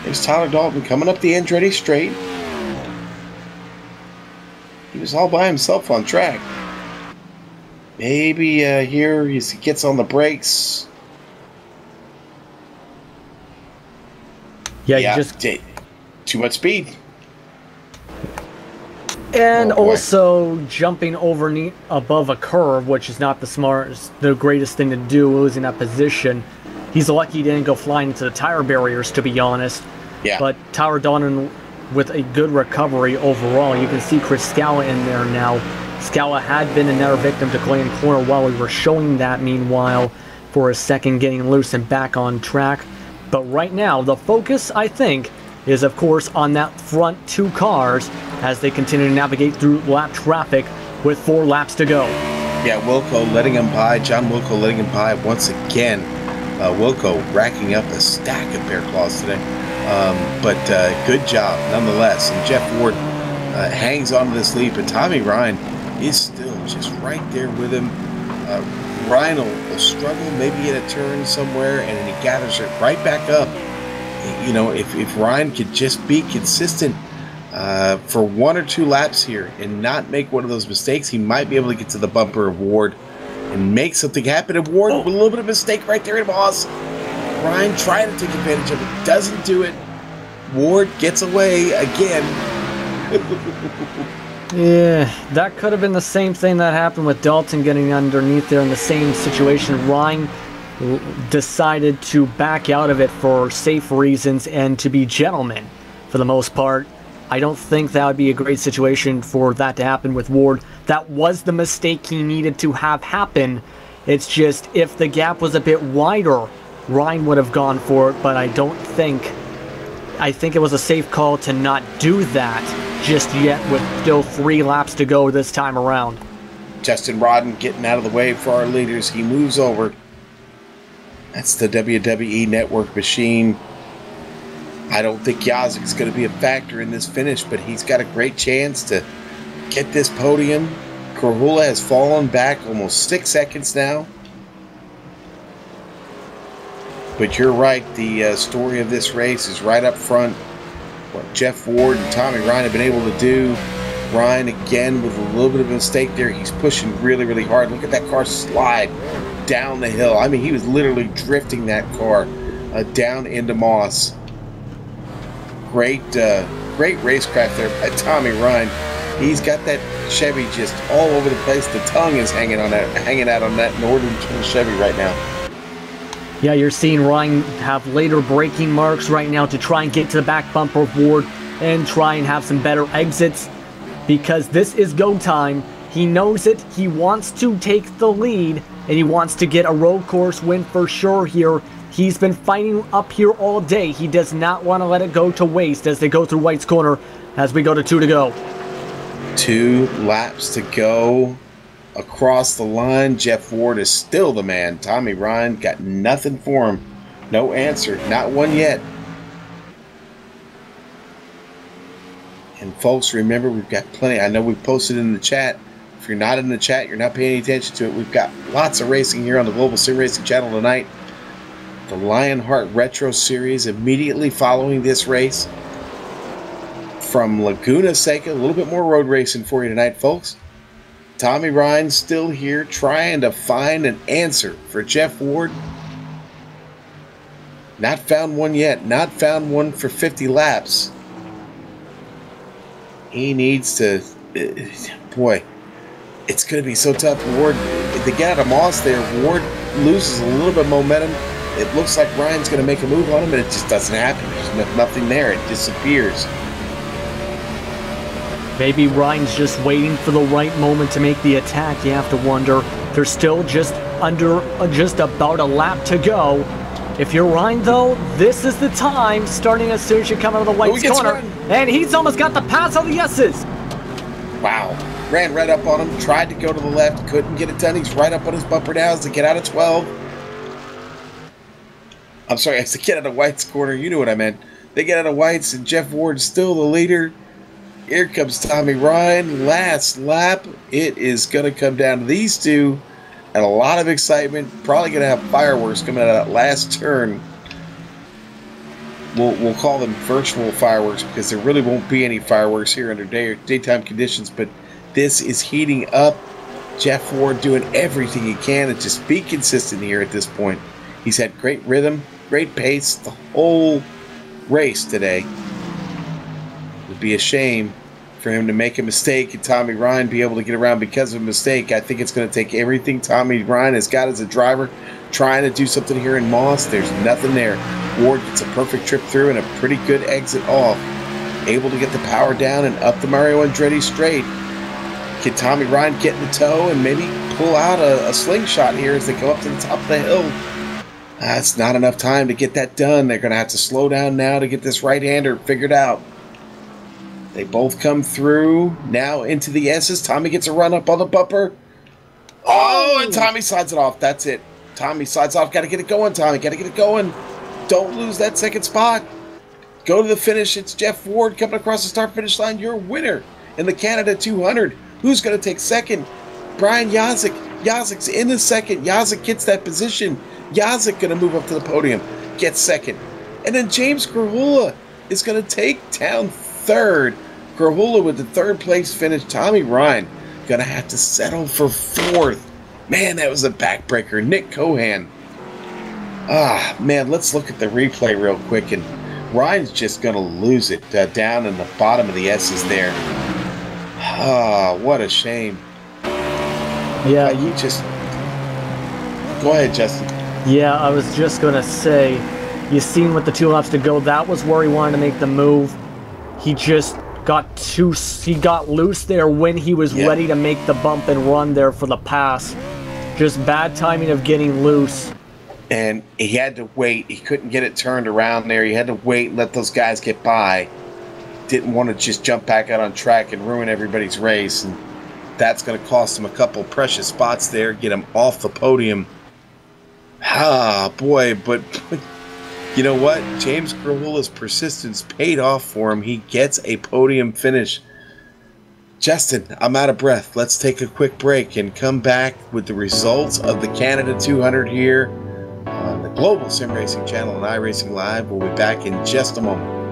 There's Tyler Dalton coming up the Andretti straight. He was all by himself on track. Maybe here he gets on the brakes. Yeah, you just too much speed. And also jumping above a curve, which is not the greatest thing to do, losing that position. He's lucky he didn't go flying into the tire barriers, to be honest. Yeah. But Tyler Dalton with a good recovery overall. You can see Chris Scala in there now. Scala had been another victim to Clayton Corner while we were showing that, meanwhile, for a second getting loose and back on track. But right now, the focus, I think, is of course on that front 2 cars as they continue to navigate through lap traffic with 4 laps to go. Yeah, Wilco letting him by. John Wilco letting him by once again. Wilco racking up a stack of bear claws today. But good job nonetheless. And Jeff Ward hangs on to this lead, but Tommy Ryan is still just right there with him. Ryan will struggle maybe in a turn somewhere, and then he gathers it right back up. If Ryan could just be consistent for 1 or 2 laps here and not make one of those mistakes, he might be able to get to the bumper of Ward and make something happen. And Ward with a little bit of a mistake right there in Moss. Ryan trying to take advantage of it, doesn't do it. Ward gets away again. Yeah, that could have been the same thing that happened with Dalton getting underneath there in the same situation. Ryan decided to back out of it for safe reasons and to be gentlemen for the most part. I don't think that would be a great situation for that to happen with Ward. That was the mistake he needed to have happen. It's just if the gap was a bit wider, Ryan would have gone for it, but I think it was a safe call to not do that just yet with still 3 laps to go this time around. Justin Rodden getting out of the way for our leaders. He moves over. That's the WWE Network machine. I don't think Yazik's going to be a factor in this finish, but he's got a great chance to get this podium. Korhula has fallen back almost 6 seconds now. But you're right, the story of this race is right up front. What Jeff Ward and Tommy Ryan have been able to do. Ryan, again, with a little bit of a mistake there. He's pushing really, really hard. Look at that car slide down the hill. I mean, he was literally drifting that car down into Moss. Great racecraft there by Tommy Ryan. He's got that Chevy just all over the place. The tongue is hanging out on that Northern Chevy right now. Yeah, you're seeing Ryan have later braking marks right now to try and get to the back bumper of Ward and try and have some better exits. because this is go time. He knows it. He wants to take the lead, and he wants to get a road course win for sure here. He's been fighting up here all day. He does not want to let it go to waste as they go through White's corner as we go to 2 to go. 2 laps to go across the line. Jeff Ward is still the man. Tommy Ryan got nothing for him. No answer. Not one yet. And folks, remember, we've got plenty. I know we posted in the chat. If you're not in the chat, you're not paying attention to it. We've got lots of racing here on the Global Sim Racing channel tonight. The Lionheart Retro Series immediately following this race. From Laguna Seca, a little bit more road racing for you tonight, folks. Tommy Ryan still here trying to find an answer for Jeff Ward. Not found one yet. Not found one for 50 laps. He needs to... boy, it's going to be so tough. Ward, if they get out of Moss there, Ward loses a little bit of momentum. It looks like Ryan's going to make a move on him, and it just doesn't happen. There's nothing there. It disappears. Maybe Ryan's just waiting for the right moment to make the attack. You have to wonder. There's still just about a lap to go. If you're Ryan, though, this is the time, starting as soon as you come out of the White's corner. And he's almost got the pass on the S's. Wow. Ran right up on him, tried to go to the left, couldn't get it done. He's right up on his bumper now as they get out of 12. I'm sorry, as they get out of White's corner, you know what I meant. They get out of White's, and Jeff Ward's still the leader. Here comes Tommy Ryan. Last lap. It is going to come down to these two. And a lot of excitement. Probably going to have fireworks coming out of that last turn. We'll call them virtual fireworks because there really won't be any fireworks here under daytime conditions. But this is heating up. Jeff Ward doing everything he can to just be consistent here at this point. He's had great rhythm, great pace the whole race today. It would be a shame for him to make a mistake and Tommy Ryan be able to get around because of a mistake. I think it's going to take everything Tommy Ryan has got as a driver trying to do something here in Moss. There's nothing there. Ward gets a perfect trip through and a pretty good exit off. Able to get the power down and up the Mario Andretti straight. Can Tommy Ryan get in the toe and maybe pull out a slingshot here as they go up to the top of the hill? That's not enough time to get that done. They're going to have to slow down now to get this right-hander figured out. They both come through now into the S's. Tommy gets a run up on the bumper. Oh, and Tommy slides it off. That's it. Tommy slides off. Got to get it going, Tommy. Got to get it going. Don't lose that second spot. Go to the finish. It's Jeff Ward coming across the start-finish line. Your winner in the Canada 200. Who's going to take second? Brian Yazik. Yazik's in the second. Yazik gets that position. Yazik going to move up to the podium. Gets second. And then James Grahula is going to take down third. Grahula with the third place finish. Tommy Ryan going to have to settle for fourth. Man, that was a backbreaker. Nick Cohan. Ah, man, let's look at the replay real quick. And Ryan's just going to lose it down in the bottom of the S's there. Ah, what a shame. Yeah. You just... Go ahead, Justin. Yeah, I was just going to say, you seen with the 2 laps to go, that was where he wanted to make the move. He just got loose there when he was ready to make the bump and run there for the pass. Just bad timing of getting loose. And he had to wait. He couldn't get it turned around there. He had to wait and let those guys get by. Didn't want to just jump back out on track and ruin everybody's race. And that's going to cost him a couple precious spots there, get him off the podium. Ah, boy, but you know what? James Grahula's persistence paid off for him. He gets a podium finish. Justin, I'm out of breath. Let's take a quick break and come back with the results of the Canada 200 here on the Global Sim Racing channel and iRacing Live. We'll be back in just a moment.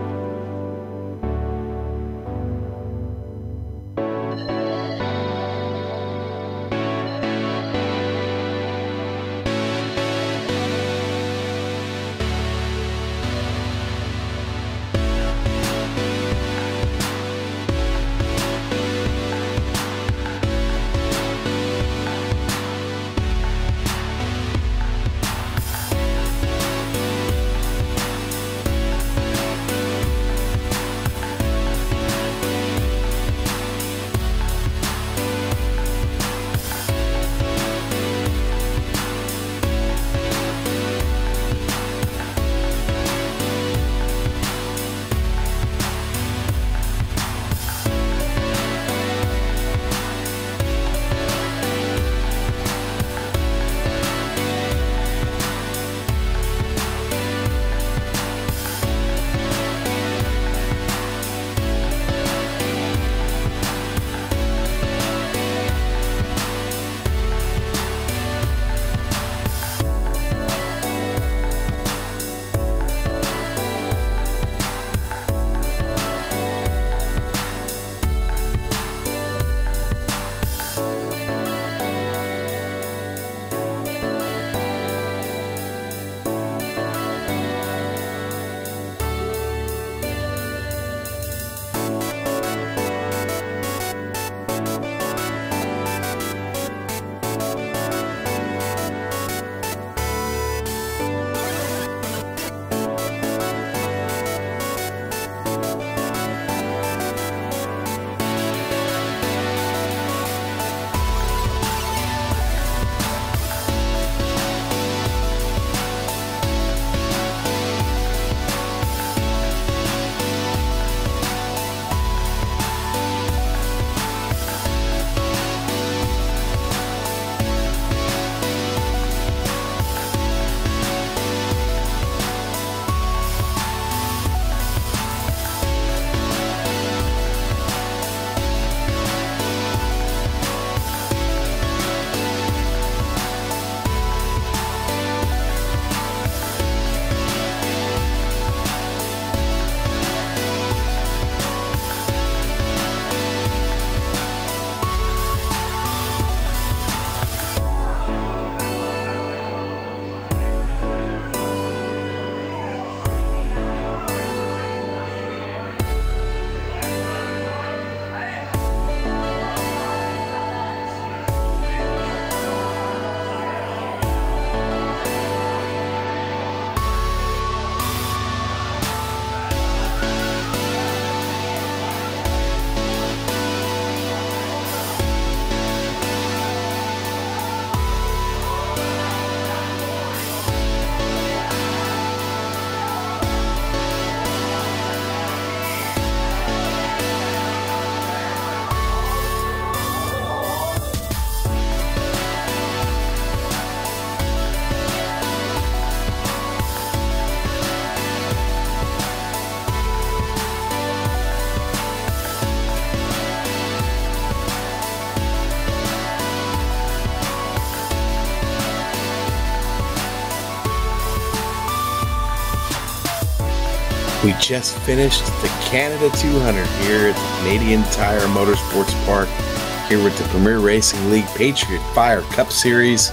We just finished the Canada 200 here at the Canadian Tire Motorsports Park, here with the Premier Racing League Patriot Fire Cup Series,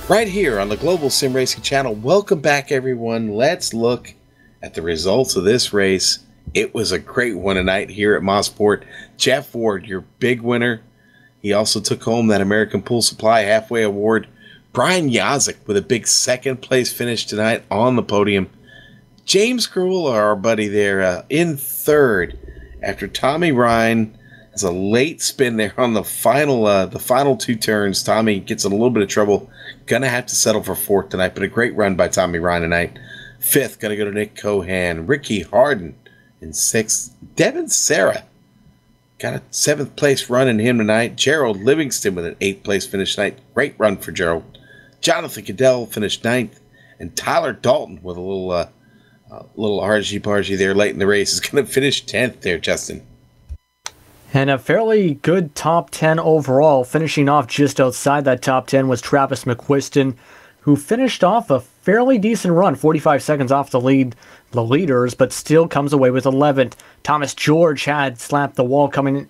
right here on the Global Sim Racing Channel. Welcome back, everyone. Let's look at the results of this race. It was a great one tonight here at Mosport. Jeff Ward, your big winner. He also took home that American Pool Supply Halfway Award. Brian Yazik with a big second place finish tonight on the podium. James Gruel, our buddy there, in third after Tommy Ryan has a late spin there on the final two turns. Tommy gets in a little bit of trouble. Gonna have to settle for fourth tonight, but a great run by Tommy Ryan tonight. Fifth, gonna go to Nick Cohan. Ricky Harden in sixth. Devin Serra got a seventh place run in him tonight. Gerald Livingston with an eighth place finish tonight. Great run for Gerald. Jonathan Cadell finished ninth, and Tyler Dalton with a little argy-bargy there late in the race is going to finish 10th there, Justin. And a fairly good top 10 overall. Finishing off just outside that top 10 was Travis McQuiston, who finished off a fairly decent run, 45 seconds off the leaders, but still comes away with 11th. Thomas George had slapped the wall coming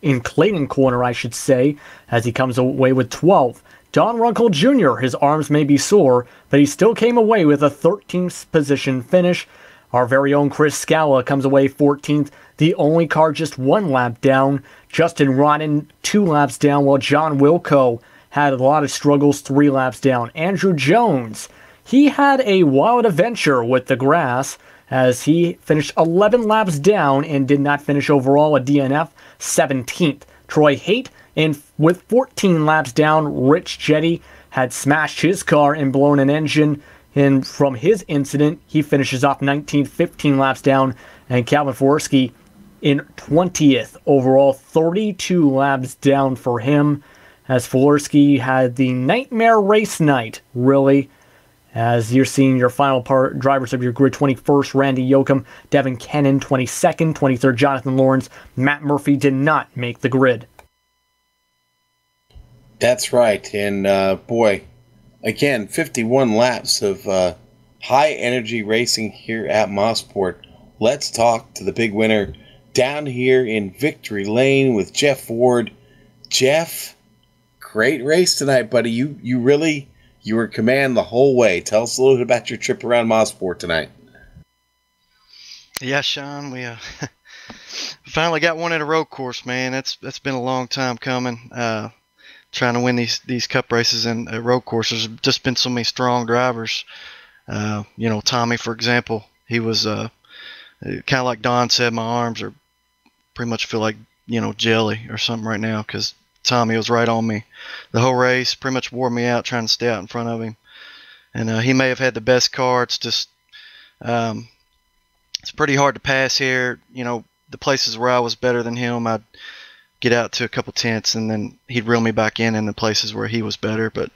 in Clayton corner, I should say, as he comes away with 12th. Don Runkle Jr., his arms may be sore, but he still came away with a 13th position finish. Our very own Chris Scala comes away 14th, the only car just one lap down. Justin Rodden 2 laps down, while John Wilco had a lot of struggles 3 laps down. Andrew Jones, he had a wild adventure with the grass as he finished 11 laps down and did not finish overall, a DNF, 17th. Troy Haight, and with 14 laps down, Rich Jetty had smashed his car and blown an engine. And from his incident, he finishes off 19th, 15 laps down. And Calvin Forsky in 20th overall, 32 laps down for him. As Forsky had the nightmare race night, really. As you're seeing your final drivers of your grid, 21st, Randy Yoakum, Devin Kennan, 22nd, 23rd, Jonathan Lawrence. Matt Murphy did not make the grid. That's right. And, boy, again, 51 laps of high-energy racing here at Mosport. Let's talk to the big winner down here in Victory Lane with Jeff Ward. Jeff, great race tonight, buddy. You were in command the whole way. Tell us a little bit about your trip around Mosport tonight. Yeah, Sean, we finally got one at a road course, man. That's been a long time coming. Trying to win these cup races and road courses. There's just been so many strong drivers. Tommy, for example, he was kind of like Don said, my arms are pretty much feel like, jelly or something right now because Tommy was right on me. The whole race pretty much wore me out trying to stay out in front of him. And he may have had the best car. It's just it's pretty hard to pass here. The places where I was better than him, I'd get out to a couple tenths, and then he'd reel me back in the places where he was better. But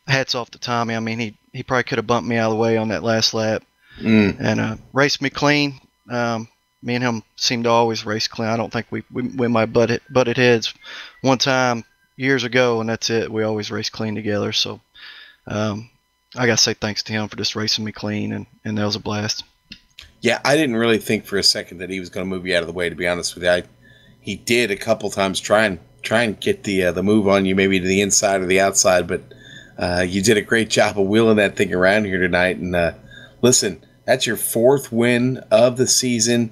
hats off to Tommy. I mean, he probably could have bumped me out of the way on that last lap and raced me clean. Me and him seemed to always race clean. I don't think we might butted heads one time years ago, and that's it. We always race clean together. So I got to say thanks to him for just racing me clean, and that was a blast. Yeah, I didn't really think for a second that he was going to move you out of the way, to be honest with you. He did a couple times try and get the move on you, maybe to the inside or the outside, but you did a great job of wheeling that thing around here tonight. And listen, that's your 4th win of the season.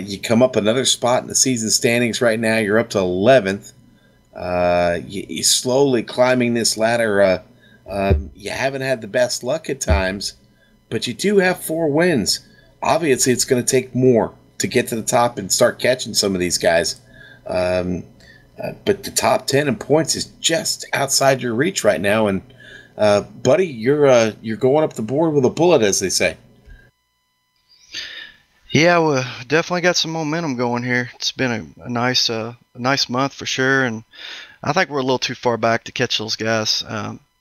You come up another spot in the season standings right now. You're up to 11th. You're slowly climbing this ladder. You haven't had the best luck at times, but you do have 4 wins. Obviously, it's going to take more to get to the top and start catching some of these guys. But the top 10 in points is just outside your reach right now. And, buddy, you're going up the board with a bullet, as they say. Yeah, we definitely got some momentum going here. It's been a nice month for sure. And I think we're a little too far back to catch those guys.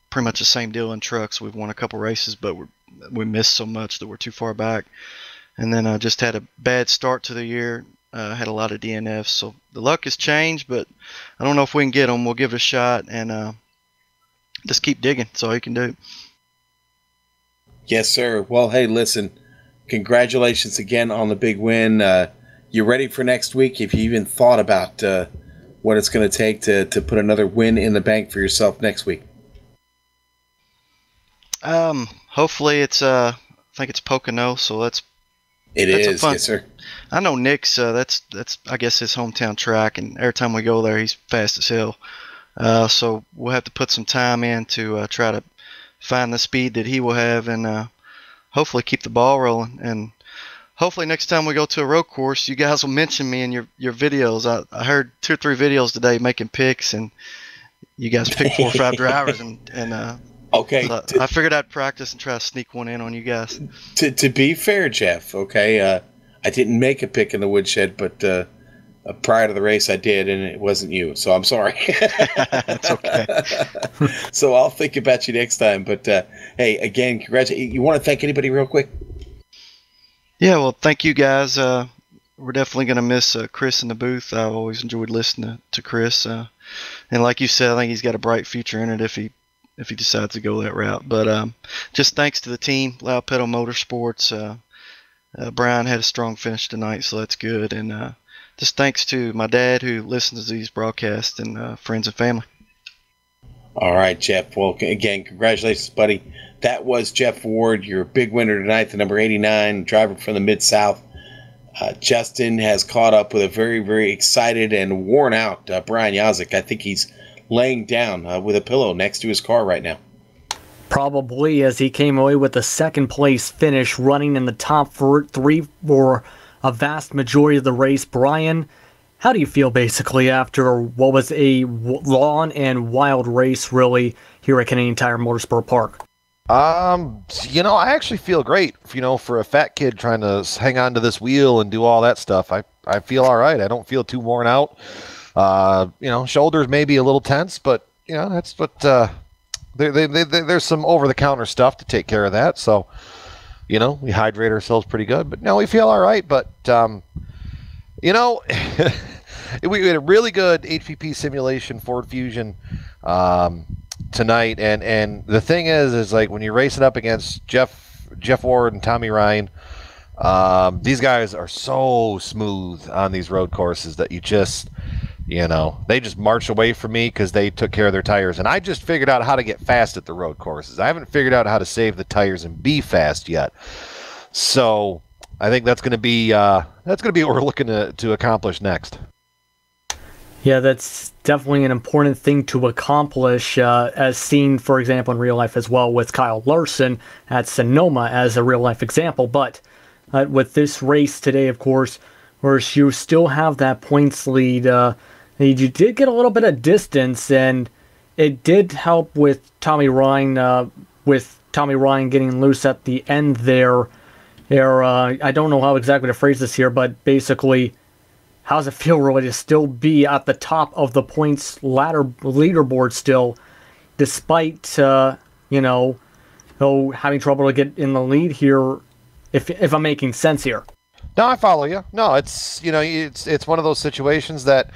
Pretty much the same deal in trucks. We've won a couple races, but we missed so much that we're too far back. And then just had a bad start to the year. Had a lot of DNFs, so the luck has changed, but I don't know if we can get them. We'll give it a shot and just keep digging. That's all you can do. Yes, sir. Well, hey, listen, congratulations again on the big win. You ready for next week? If you even thought about what it's going to take to put another win in the bank for yourself next week? Hopefully it's I think it's Pocono, so that's yes, sir. I know Nick's that's I guess his hometown track, and every time we go there he's fast as hell. So we'll have to put some time in to try to find the speed that he will have, and hopefully keep the ball rolling. And hopefully next time we go to a road course, you guys will mention me in your videos. I heard 2 or 3 videos today making picks, and you guys picked 4 or 5 drivers, and okay. So I figured I'd practice and try to sneak one in on you guys. To be fair, Jeff, okay, I didn't make a pick in the woodshed, but prior to the race I did, and it wasn't you, so I'm sorry. That's okay. So I'll think about you next time. But hey, again, congratulations. You want to thank anybody real quick? Yeah, well, thank you guys. We're definitely going to miss Chris in the booth. I've always enjoyed listening to Chris. And like you said, I think he's got a bright future in it if he decides to go that route. But just thanks to the team, Loud Pedal Motorsports. Brian had a strong finish tonight, so that's good. And just thanks to my dad who listens to these broadcasts, and friends and family. All right, Jeff. Well, again, congratulations, buddy. That was Jeff Ward, your big winner tonight, the number 89 driver from the Mid-South. Justin has caught up with a very, very excited and worn out Brian Yazik. I think he's laying down with a pillow next to his car right now. Probably, as he came away with a second-place finish, running in the top 3 for a vast majority of the race. Brian, how do you feel basically after what was a long and wild race, really, here at Canadian Tire Motorsport Park? I actually feel great. For a fat kid trying to hang on to this wheel and do all that stuff, I feel all right. I don't feel too worn out. Shoulders may be a little tense, but that's what. There's some over-the-counter stuff to take care of that. So, we hydrate ourselves pretty good. But no, we feel all right. But we had a really good HPP simulation Ford Fusion tonight, and the thing is like when you're racing up against Jeff Ward and Tommy Ryan, these guys are so smooth on these road courses that you just they just march away from me because they took care of their tires, and I just figured out how to get fast at the road courses. I haven't figured out how to save the tires and be fast yet. So I think that's going to be what we're looking to accomplish next. Yeah, that's definitely an important thing to accomplish, as seen, for example, in real life as well with Kyle Larson at Sonoma as a real-life example. But with this race today, of course, where you still have that points lead, you did get a little bit of distance, and it did help with Tommy Ryan getting loose at the end there. I don't know how exactly to phrase this here, but basically, how does it feel really to still be at the top of the points leaderboard still, despite having trouble to get in the lead here? If I'm making sense here. No, I follow you. No, it's it's one of those situations that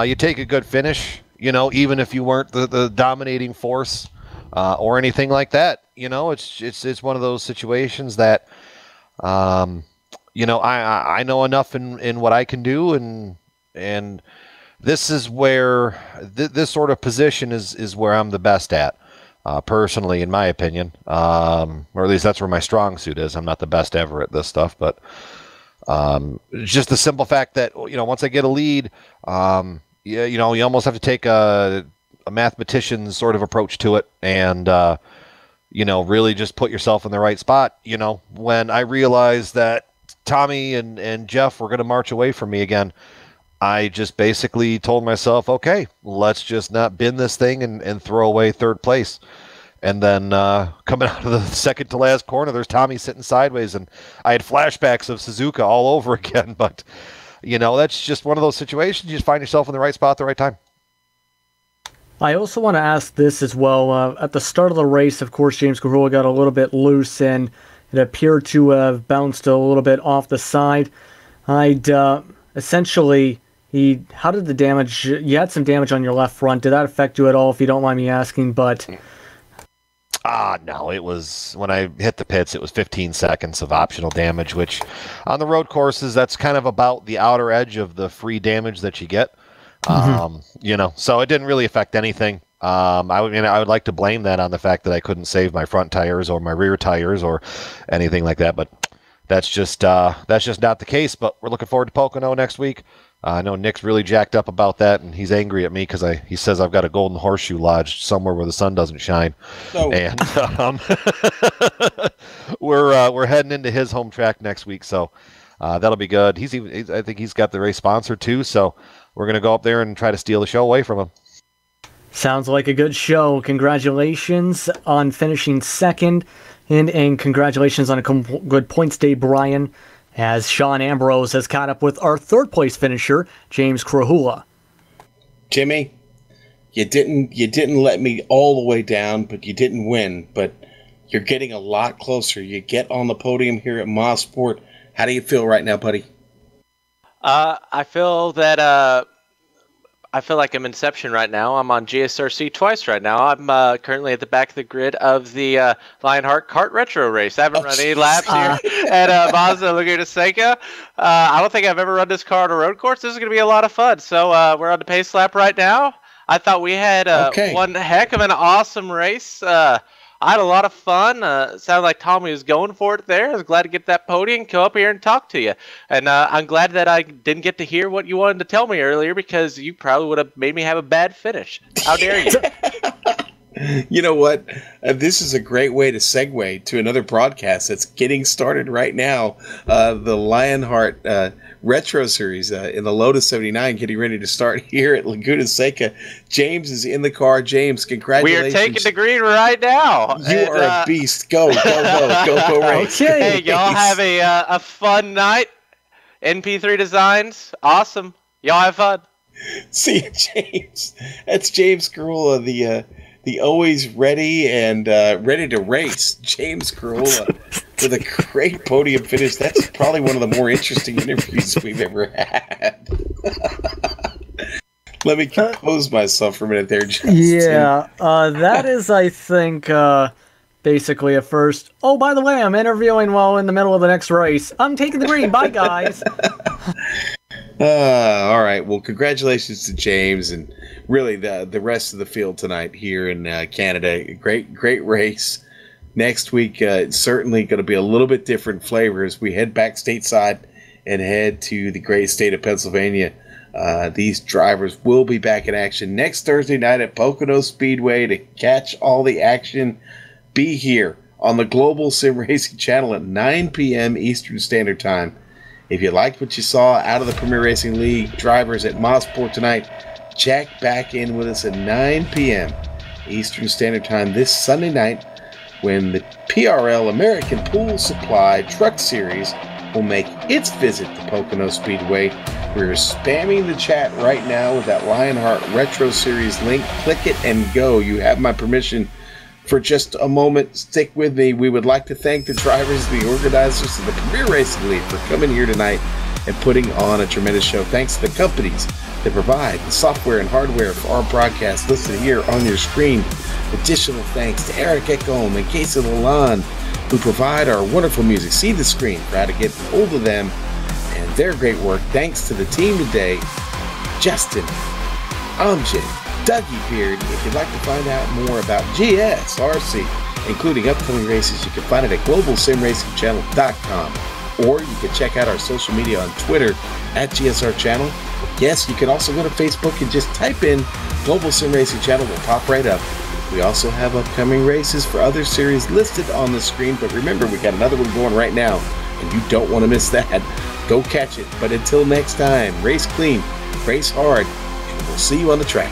you take a good finish. Even if you weren't the dominating force or anything like that. It's one of those situations that. I know enough in what I can do, and this is where this sort of position is where I'm the best at, personally, in my opinion, or at least that's where my strong suit is. I'm not the best ever at this stuff, but just the simple fact that once I get a lead, you almost have to take a mathematician's sort of approach to it, and really just put yourself in the right spot. When I realized that Tommy and Jeff were going to march away from me again, I just basically told myself, okay, let's just not bin this thing and throw away third place. And then coming out of the second to last corner, there's Tommy sitting sideways, and I had flashbacks of Suzuka all over again. But, that's just one of those situations. You just find yourself in the right spot at the right time. I also want to ask this as well. At the start of the race, of course, James Carolla got a little bit loose, and it appeared to have bounced a little bit off the side. Essentially, how did the damage? You had some damage on your left front. Did that affect you at all, if you don't mind me asking? But No, it was when I hit the pits, it was 15 seconds of optional damage, which on the road courses, that's kind of about the outer edge of the free damage that you get. So it didn't really affect anything. I would like to blame that on the fact that I couldn't save my front tires or my rear tires or anything like that, but that's just not the case. But we're looking forward to Pocono next week. I know Nick's really jacked up about that, and he's angry at me because he says I've got a golden horseshoe lodged somewhere where the sun doesn't shine. Oh. And we're heading into his home track next week, so that'll be good. I think he's got the race sponsored too, so we're gonna go up there and try to steal the show away from him. Sounds like a good show. Congratulations on finishing second, and congratulations on a good points day, Brian, as Sean Ambrose has caught up with our third-place finisher, James Krahula. Jimmy, you didn't let me all the way down, but you didn't win. But you're getting a lot closer. You get on the podium here at Mosport. How do you feel right now, buddy? I feel like I'm Inception right now. I'm on GSRC twice right now. I'm currently at the back of the grid of the Lionheart Kart Retro Race. I haven't run any laps here at Mazda Laguna Seca. I don't think I've ever run this car on a road course. This is going to be a lot of fun. So we're on the pace lap right now. I thought we had one heck of an awesome race. I had a lot of fun. Sounded like Tommy was going for it there. I was glad to get that podium, come up here and talk to you. And I'm glad that I didn't get to hear what you wanted to tell me earlier, because you probably would have made me have a bad finish. How dare you? You know what? This is a great way to segue to another broadcast that's getting started right now. The Lionheart Retro Series in the Lotus 79 getting ready to start here at Laguna Seca. James is in the car. James, congratulations. We are taking the green right now. You are a beast. Go race. Okay. Hey, y'all have a fun night. NP3 Designs. Awesome. Y'all have fun. See you, James. That's James Carula, the always ready and ready to race James Carula with a great podium finish. That's probably one of the more interesting interviews we've ever had. Let me compose myself for a minute there, Justin. Yeah, that is, I think, basically a first. Oh, by the way, I'm interviewing while in the middle of the next race. I'm taking the green. Bye, guys. All right. Well, congratulations to James and really the rest of the field tonight here in Canada. Great race. Next week, it's certainly going to be a little bit different flavor as we head back stateside and head to the great state of Pennsylvania. These drivers will be back in action next Thursday night at Pocono Speedway to catch all the action. Be here on the Global Sim Racing Channel at 9 p.m. Eastern Standard Time. If you liked what you saw out of the Premier Racing League drivers at Mosport tonight, check back in with us at 9 p.m. Eastern Standard Time this Sunday night when the PRL American Pool Supply Truck Series will make its visit to Pocono Speedway. We're spamming the chat right now with that Lionheart Retro Series link. Click it and go. You have my permission. For just a moment, stick with me. We would like to thank the drivers, the organizers, and the Premier Racing League for coming here tonight and putting on a tremendous show. Thanks to the companies that provide the software and hardware for our broadcast listed here on your screen. Additional thanks to Eric Ekholm and Casey Lalonde, who provide our wonderful music. See the screen for how to get hold of them and their great work. Thanks to the team today, Justin, Amjad, Dougie Beard. If you'd like to find out more about GSRC, including upcoming races, you can find it at globalsimracingchannel.com, or you can check out our social media on Twitter at GSR Channel. Yes, you can also go to Facebook and just type in Global Sim Racing Channel. Will pop right up. We also have upcoming races for other series listed on the screen, but remember, we got another one going right now, and you don't want to miss that. Go catch it. But until next time, race clean, race hard, and we'll see you on the track.